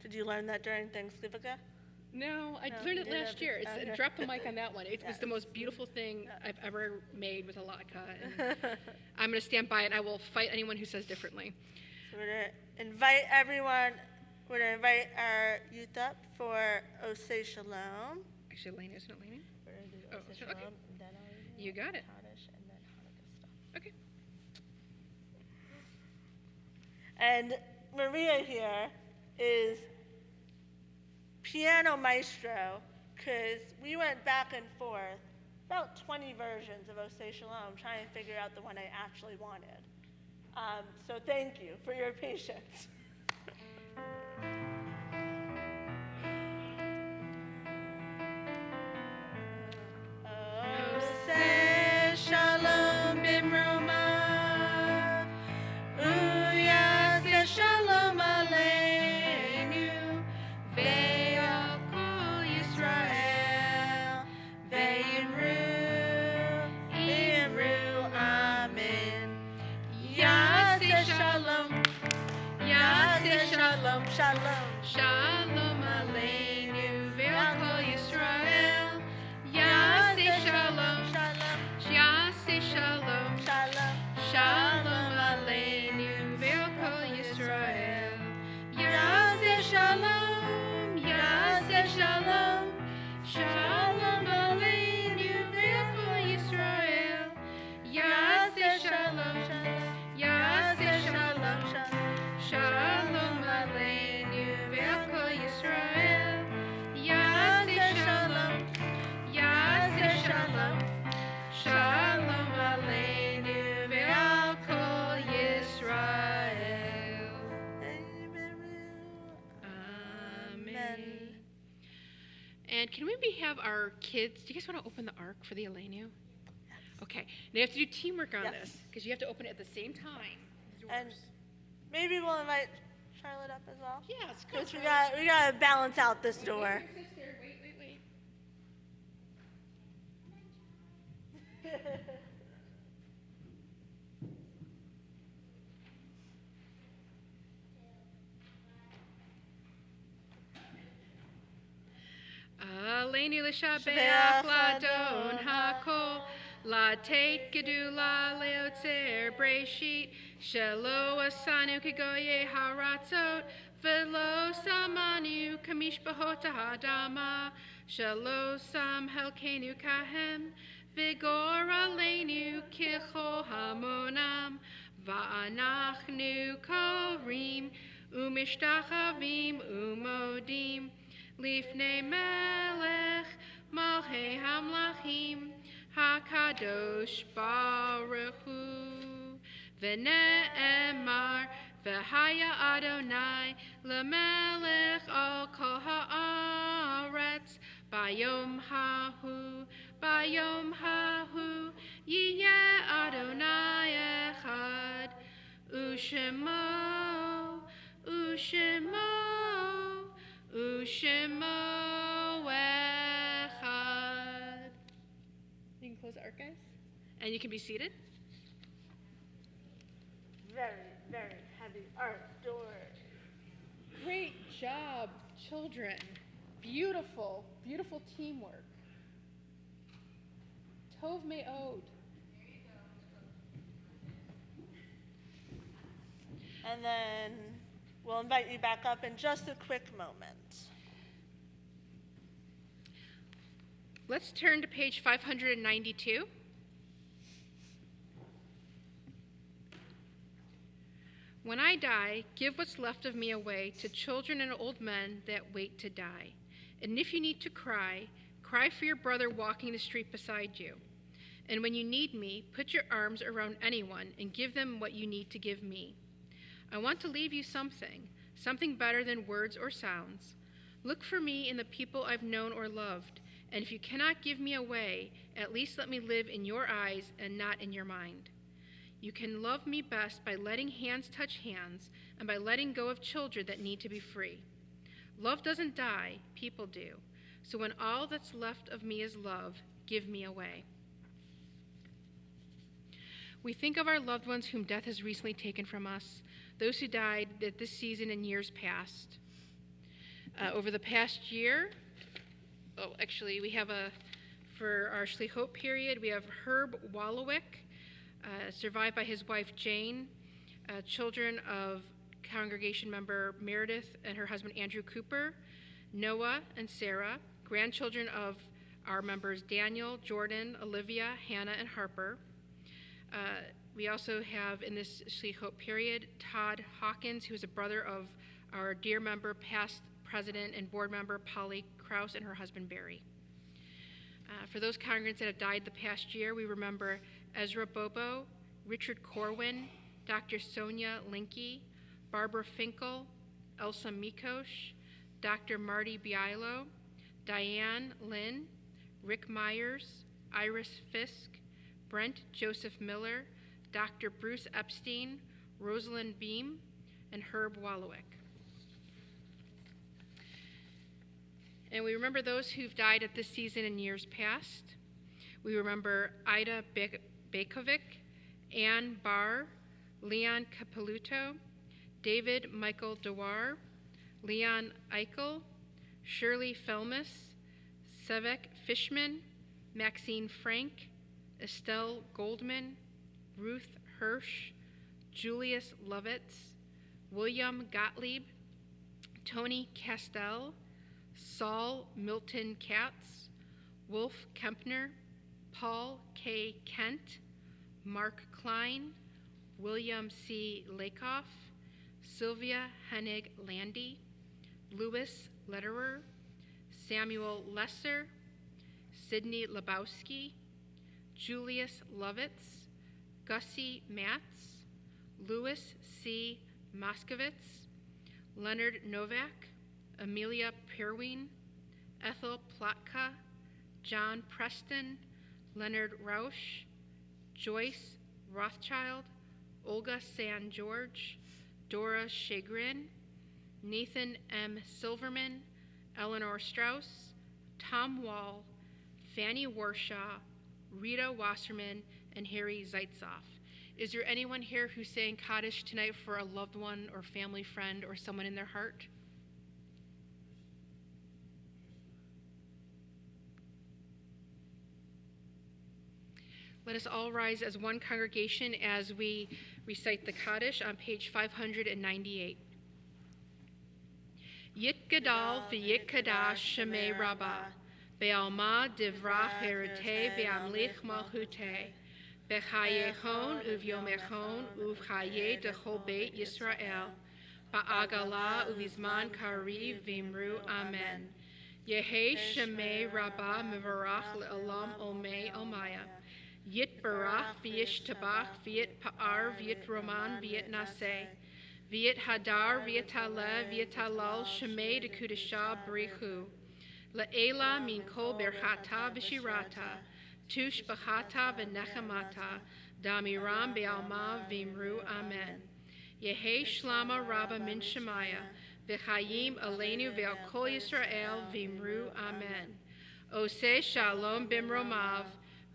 Did you learn that during Thanksgiving? No, I No, learned you it last didn't? year. Okay. Drop the mic on that one. It was the Yes. most beautiful thing I've ever made with a latke. And I'm going to stand by it, and I will fight anyone who says differently. So we're going to invite everyone, we're going to invite our youth up for Osei Shalom. Actually, Elena, isn't it Elena? We're going to do Oh, Osei so- okay. Shalom, and then I'll do You got it. Kaddish, and then Hanukkah stuff. Okay. And Maria here is piano maestro, because we went back and forth, about 20 versions of Osei Shalom, trying to figure out the one I actually wanted. So thank you for your patience. Osei Shalom bimromav, uyaseh shalom aleinu, ve'al kol Yisrael, ve'imru amen. Yaseh shalom, shalom, shalom. Shalom aleinu ve'al kol Yisrael. Yaseh shalom. Shalom, Yaseh shalom. shalom. Shalom aleinu ve'al kol Yisrael. Yaseh shalom. Yaseh shalom. Shalom aleinu ve'al kol Yisrael. Yaseh shalom. Yaseh shalom. Shalom aleinu ve'al kol Yisrael. Yaseh shalom. Yaseh shalom. Shalom aleinu ve'al kol Yisrael. Amen. And can we maybe have our kids, do you guys want to open the ark for the Elenu? Okay. Now you have to do teamwork on Yes. this because you have to open it at the same time. as And yours. maybe we'll invite Charlotte up as well. Yeah, it's Because good. we got to balance out this door. Wait. Aleinu l'shabeach ladon hakol, la tekedu la leotzer breshit, shelo asanu kigoye haratzot, velo samanu kamishpahot ha'adama, shelo sam helkenu kahem, vigor aleinu kicho hamonam, va'anachnu korim, umishtachavim umodim, lifnei melech malchei hamlachim, hakadosh baruch hu, v'ne'emar v'haya Adonai lemelech al kol haaretz, bayom hahu yiyeh Adonai echad, ushemo echad. You can close the archives, and you can be seated. Very, very heavy art doors. Great job, children. Beautiful, beautiful teamwork. Tov me'od. And then we'll invite you back up in just a quick moment. Let's turn to page 592. When I die, give what's left of me away to children and old men that wait to die. And if you need to cry, cry for your brother walking the street beside you. And when you need me, put your arms around anyone and give them what you need to give me. I want to leave you something better than words or sounds. Look for me in the people I've known or loved, and if you cannot give me away, at least let me live in your eyes and not in your mind. You can love me best by letting hands touch hands and by letting go of children that need to be free. Love doesn't die, people do. So when all that's left of me is love, give me away. We think of our loved ones whom death has recently taken from us, those who died at this season and years past. Over the past year, we have for our Shlichot period, we have Herb Wolowick, survived by his wife Jane, children of congregation member Meredith and her husband Andrew Cooper, Noah and Sarah, grandchildren of our members Daniel, Jordan, Olivia, Hannah, and Harper. We also have in this Shlichot period Todd Hawkins, who is a brother of our dear member, past president and board member Polly Krause and her husband Barry. For those congregants that have died the past year, we remember Ezra Bobo, Richard Corwin, Dr. Sonia Linke, Barbara Finkel, Elsa Mikosh, Dr. Marty Bialo, Diane Lynn, Rick Myers, Iris Fisk, Brent Joseph Miller, Dr. Bruce Epstein, Rosalind Beam, and Herb Wolowick. And we remember those who've died at this season in years past. We remember Ida Bakovic, Ann Barr, Leon Capeluto, David Michael Dewar, Leon Eichel, Shirley Felmus, Sevek Fishman, Maxine Frank, Estelle Goldman, Ruth Hirsch, Julius Lovitz, William Gottlieb, Tony Castell, Saul Milton Katz, Wolf Kempner, Paul K. Kent, Mark Klein, William C. Lakoff, Sylvia Hennig Landy, Louis Lederer, Samuel Lesser, Sidney Lebowski, Julius Lovitz, Gussie Matz, Louis C. Moskowitz, Leonard Novak, Amelia Perwine, Ethel Plotka, John Preston, Leonard Rausch, Joyce Rothschild, Olga San George, Dora Chagrin, Nathan M. Silverman, Eleanor Strauss, Tom Wall, Fanny Warshaw, Rita Wasserman, and Harry Zaitzoff. Is there anyone here who's saying Kaddish tonight for a loved one or family friend or someone in their heart? Let us all rise as one congregation as we recite the Kaddish on page 598. Yit Gadal v'yit Kadash Shemei Rabbah, Be'alma divrach herite ve'amlich malchute, Bechayechon uv'yomechon uv'chaye dechol beit Yisrael, Ba'agala uv'izman kariv v'imru Amen. Yehe Shemei Rabbah mevarach le'olam omei omaya. Yit barach v'yish tabach v'yit pa'ar v'yit roman v'yit naseh. V'yit hadar v'yit haleh v'yit halal shemei dekudashah b'richu. Le'ela min kol berchata v'shirata. Tush b'chata v'nechamata. Damiram be'alma v'imru amen. Yehe shlama rabba min shemaya. V'chayim aleinu ve'al kol Yisrael v'imru amen. Oseh shalom bimromav.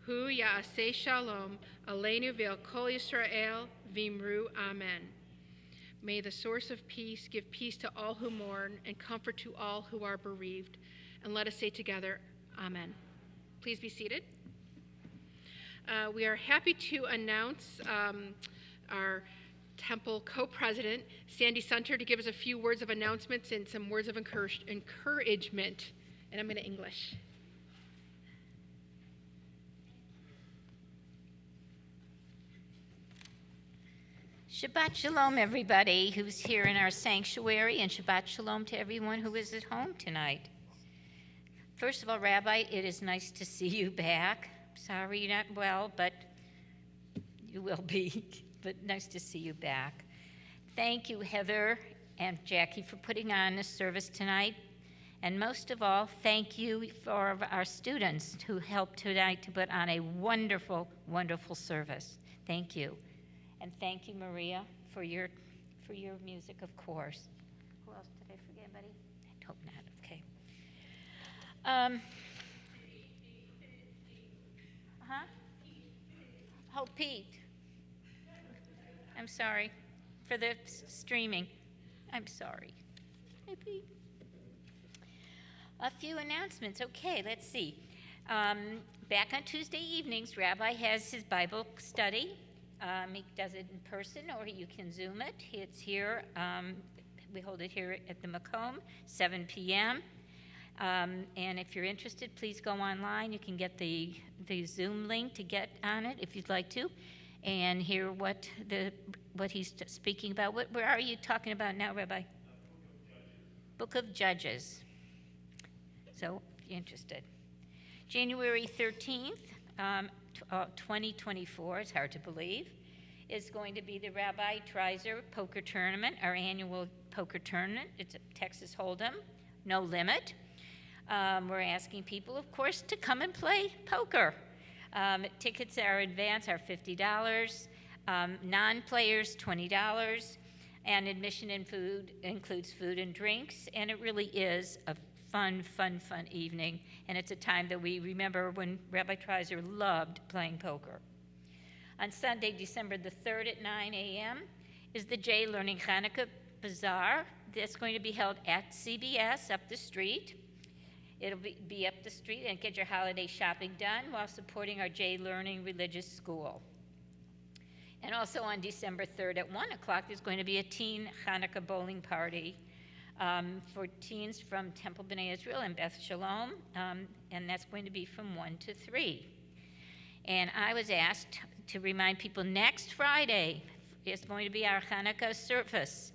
Hu ya'aseh shalom, aleinu ve'al kol Yisrael, v'imru amen. May the source of peace give peace to all who mourn and comfort to all who are bereaved. And let us say together, amen. Please be seated. We are happy to announce our temple co-president, Sandy Sunter, to give us a few words of announcements and some words of encouragement. And I'm going to English. Shabbat Shalom, everybody who's here in our sanctuary, and Shabbat Shalom to everyone who is at home tonight. First of all, Rabbi, it is nice to see you back. Sorry you're not well, but you will be. But nice to see you back. Thank you, Heather and Jackie, for putting on this service tonight. And most of all, thank you for our students who helped tonight to put on a wonderful, wonderful service. Thank you. And thank you, Maria, for your music, of course. Who else did I forget, buddy? I hope not. Okay. Oh, Pete. I'm sorry for the streaming. I'm sorry. Hey, Pete. A few announcements. Okay, let's see. Back on Tuesday evenings, Rabbi has his Bible study. He does it in person, or you can Zoom it. It's here. We hold it here at the Macomb, 7 p.m. And if you're interested, please go online. You can get the Zoom link to get on it if you'd like to, and hear what he's speaking about. Where are you talking about now, Rabbi? Book of Judges. So, if you're interested. January 13th. 2024, it's hard to believe, is going to be the Rabbi Treiser Poker Tournament, our annual poker tournament. It's a Texas Hold'em, no limit. We're asking people, of course, to come and play poker. Tickets are advance are $50, non-players $20, and admission and food includes food and drinks, and it really is a fun evening, and it's a time that we remember when Rabbi Treiser loved playing poker. On Sunday, December the 3rd at 9 a.m. is the J Learning Hanukkah Bazaar. That's going to be held at CBS up the street. It'll be up the street and get your holiday shopping done while supporting our J Learning Religious School. And also on December 3rd at 1 o'clock, there's going to be a teen Hanukkah bowling party for teens from Temple B'nai Israel and Beth Shalom, and that's going to be from 1 to 3. And I was asked to remind people next Friday is going to be our Hanukkah service.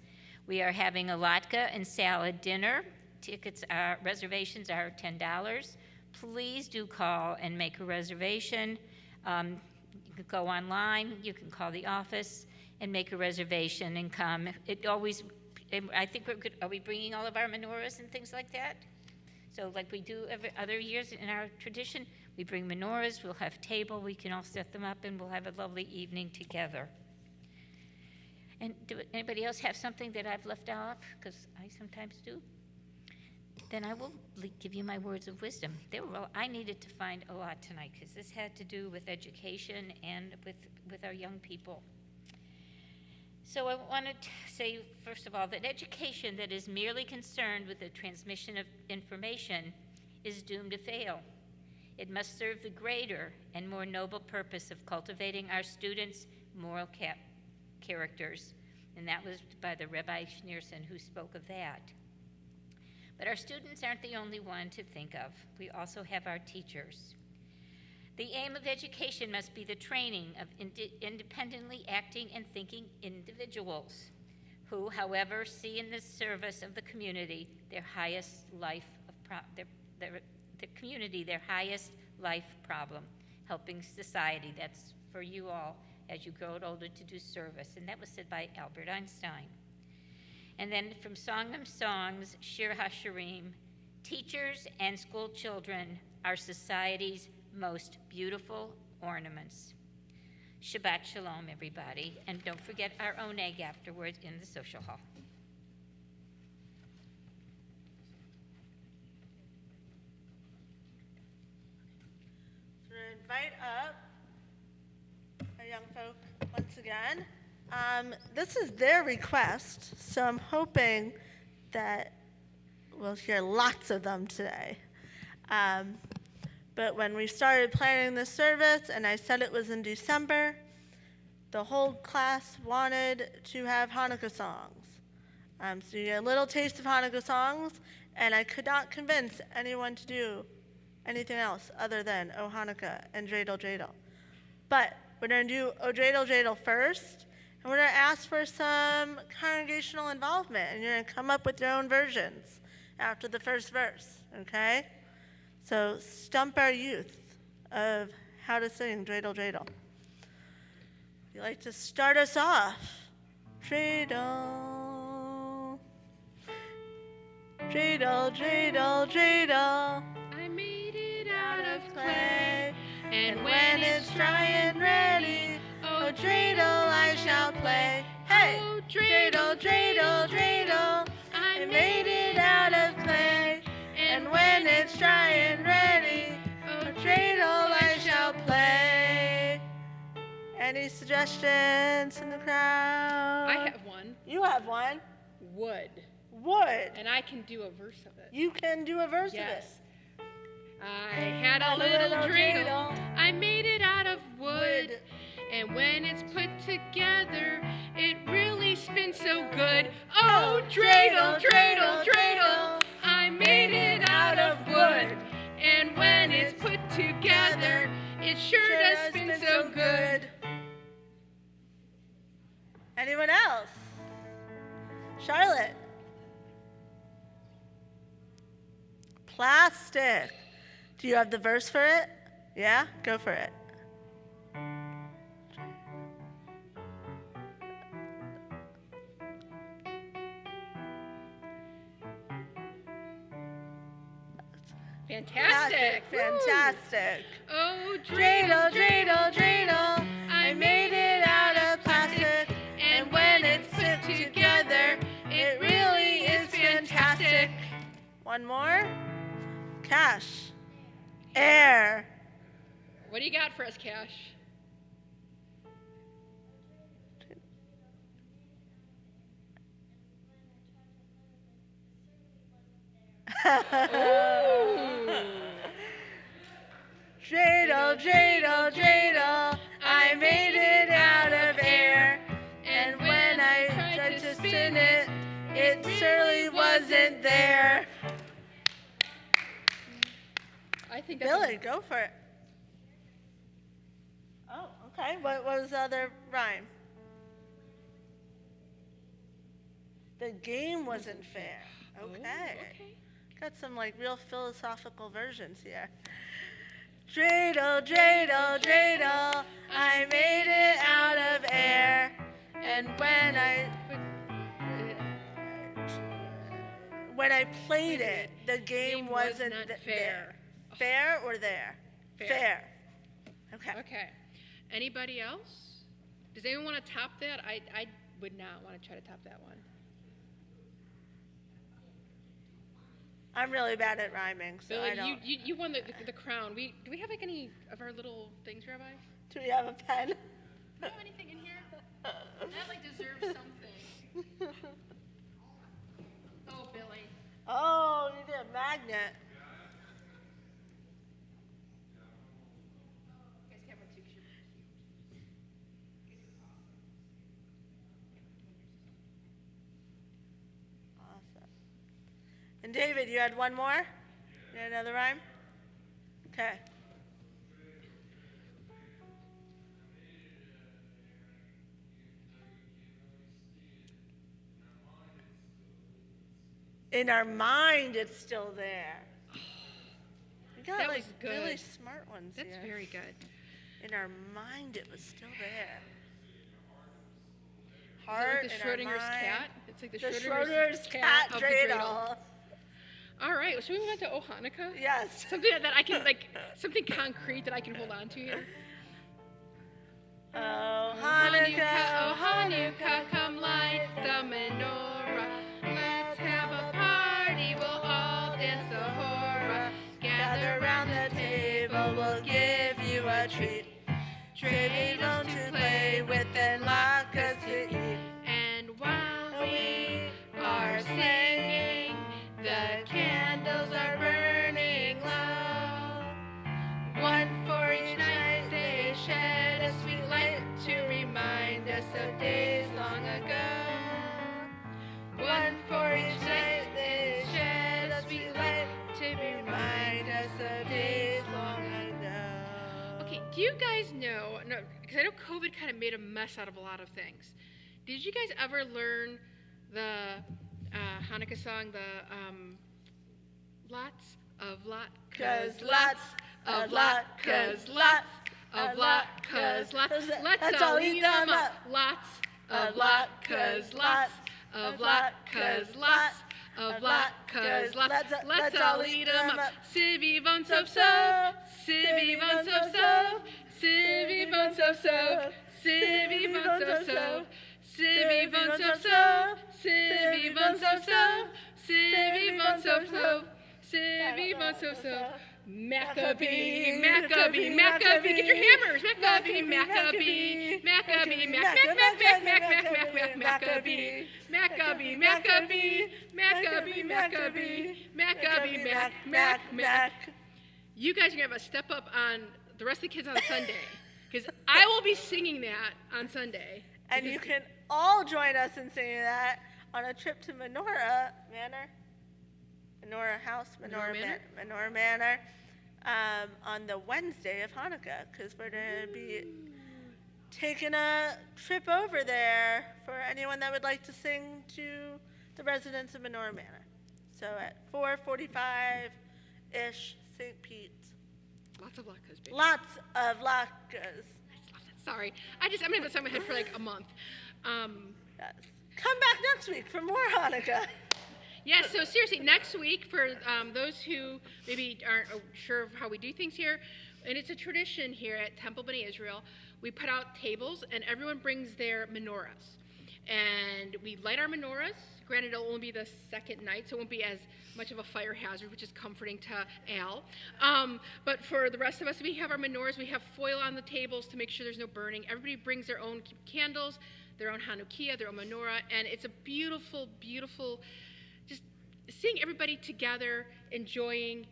We are having a latke and salad dinner. Reservations are $10. Please do call and make a reservation. You can go online, you can call the office and make a reservation and come. I think are we bringing all of our menorahs and things like that? So like we do every other years in our tradition, we bring menorahs, we'll have table, we can all set them up, and we'll have a lovely evening together. And anybody else have something that I've left off? Because I sometimes do. Then I will give you my words of wisdom. I needed to find a lot tonight because this had to do with education and with our young people. So I wanted to say, first of all, that education that is merely concerned with the transmission of information is doomed to fail. It must serve the greater and more noble purpose of cultivating our students' moral characters. And that was by the Rabbi Schneerson who spoke of that. But our students aren't the only one to think of. We also have our teachers. The aim of education must be the training of independently acting and thinking individuals who, however, see in the service of the community their highest life their highest life problem, helping society. That's for you all as you grow older to do service. And that was said by Albert Einstein. And then from Song of Songs, Shir HaShirim, teachers and school children are society's most beautiful ornaments. Shabbat Shalom, everybody. And don't forget our own egg afterwards in the social hall. So we're going to invite up our young folk once again. This is their request, so I'm hoping that we'll hear lots of them today. But when we started planning this service, and I said it was in December, the whole class wanted to have Hanukkah songs. So you get a little taste of Hanukkah songs, and I could not convince anyone to do anything else other than O Hanukkah and Dreidel Dreidel. But we're going to do O Dreidel Dreidel first, and we're going to ask for some congregational involvement, and you're going to come up with your own versions after the first verse, okay? So stump our youth of how to sing Dreidel Dreidel. You like to start us off? Dreidel, dreidel, dreidel, dreidel. I made it out of clay, and when it's dry and ready, oh dreidel I shall play. Hey, oh, dreidel, dreidel, dreidel. I made it out of clay, and when it's dry and ready, oh dreidel I shall play. Any suggestions in the crowd? I have one. You have one. Wood. Wood. And I can do a verse of it. You can do a verse Yes. of I had a little dreidel. I made it out of wood. Wood. And when it's put together, it really spins so good. Oh, dreidel, dreidel, dreidel. I made it out of wood. And when it's put together, it sure does spin so good. Anyone else? Charlotte. Plastic. Do you have the verse for it? Yeah? Go for it. Fantastic. Fantastic. Oh, Dreidel, dreidel, dreidel. I made it out of plastic. And when it's put together, it really is fantastic. One more. Cash. Air. What do you got for us, Cash? Dreidel, dreidel, dreidel. I made it out of air. And when I tried to spin it, it surely wasn't there. I think that's Billy, go for it. Oh, okay. What was the other rhyme? The game wasn't fair. Okay. Okay. Got some like real philosophical versions here. Dreidel, dreidel, dreidel. I made it out of air. And when I played it, the game wasn't not fair. Fair or there? Fair. Okay. Okay. Anybody else? Does anyone want to top that? I would not want to try to top that one. I'm really bad at rhyming, so Billy, I don't. you won the crown. Do we have like any of our little things, Rabbi? Do we have a pen? Do we have anything in here? That like deserves something. Oh, Billy. Oh, you did a magnet. And David, you had one more? You had another rhyme? Okay. In our mind, it's still there. We got That like was good. really smart ones That's here. very good. In our mind, it was still there. Is that Heart like the in our Schrodinger's mind. cat? It's like the Schrodinger's cat of the dreidel. All right, should we move on to Oh Hanukkah? Yes. Something that I can, like, something concrete that I can hold on to here. Oh Oh Hanukkah, come light the menorah. Let's have a party, we'll all dance the hora. Gather round the table, we'll give you a treat. Dreidels to play with and latkes to eat. And while we are singing, the candles are burning low. One for each night they shed a sweet light to remind us of days long ago. One for each night they shed a sweet light to remind us of days long ago. Okay, do you guys know, no, because I know COVID kind of made a mess out of a lot of things. Did you guys ever learn the Hanukkah song, lots of latkes, lots of latkes, lots of latkes, lots. Let's all eat them up. Lots of latkes, lots of latkes, lots of latkes, lots. Let's all eat them up. Sivi von sov sov, sivi von sov sov, sivi von sov sov, sivi von sov sov, sivi von sov sov, sivi von sov sov, sivi von sov sov, sivi von sov sov. Maccabee, Maccabee, Maccabee, get your hammers. Maccabee, Maccabee, Maccabee, Maccabee, Maccabee, Maccabee, Maccabee, Maccabee, Mac. You guys are gonna have a step up on the rest of the kids on Sunday, because I will be singing that on Sunday. And you can all join us in singing that on a trip to Menorah Manor. Menorah House, Menorah Manor, on the Wednesday of Hanukkah, because we're going to be taking a trip over there for anyone that would like to sing to the residents of Menorah Manor. So at 4:45-ish, St. Pete's. Lots of latkes, baby. Lots of latkes. Sorry, I'm gonna have this on my head for like a month. Yes. Come back next week for more Hanukkah. Yeah, so seriously, next week, for those who maybe aren't sure of how we do things here, and it's a tradition here at Temple B'nai Israel, we put out tables and everyone brings their menorahs. And we light our menorahs. Granted, it'll only be the second night, so it won't be as much of a fire hazard, which is comforting to Al. But for the rest of us, we have our menorahs. We have foil on the tables to make sure there's no burning. Everybody brings their own candles, their own Hanukkah, their own menorah, and it's a beautiful, beautiful, just seeing everybody together enjoying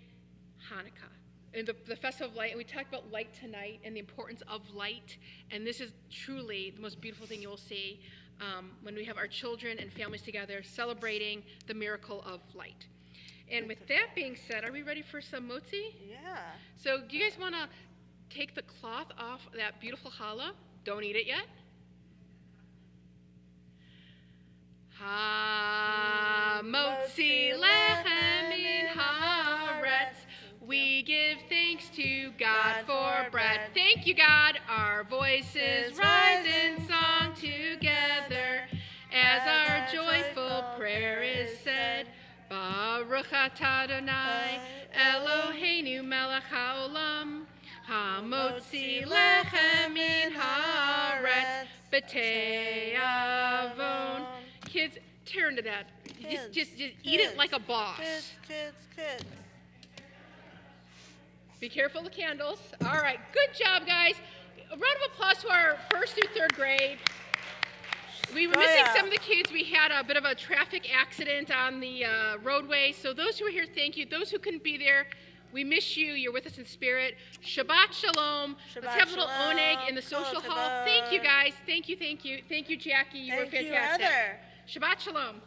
Hanukkah and the festival of light. And we talked about light tonight and the importance of light, and this is truly the most beautiful thing you will see when we have our children and families together celebrating the miracle of light. And with that being said, are we ready for some motzi? Yeah. So do you guys want to take the cloth off that beautiful challah? Don't eat it yet. Ha-motzi lechem in haaretz. We give thanks to God for bread. Thank you, God. Our voices rise in song together as our joyful prayer is said. Baruch atah Adonai Eloheinu melech haolam ha-motzi lechem in haaretz b'tei avon. Kids, tear into that. Just eat it like a boss. Kids. Be careful of the candles. All right, good job, guys. A round of applause to our first through third grade. We were missing some of the kids. We had a bit of a traffic accident on the roadway. So those who are here, thank you. Those who couldn't be there, we miss you. You're with us in spirit. Shabbat shalom. Let's have a little oneg in the social hall. Thank you, guys. Thank you, Jackie. You were fantastic. Thank you, Heather. Shabbat shalom.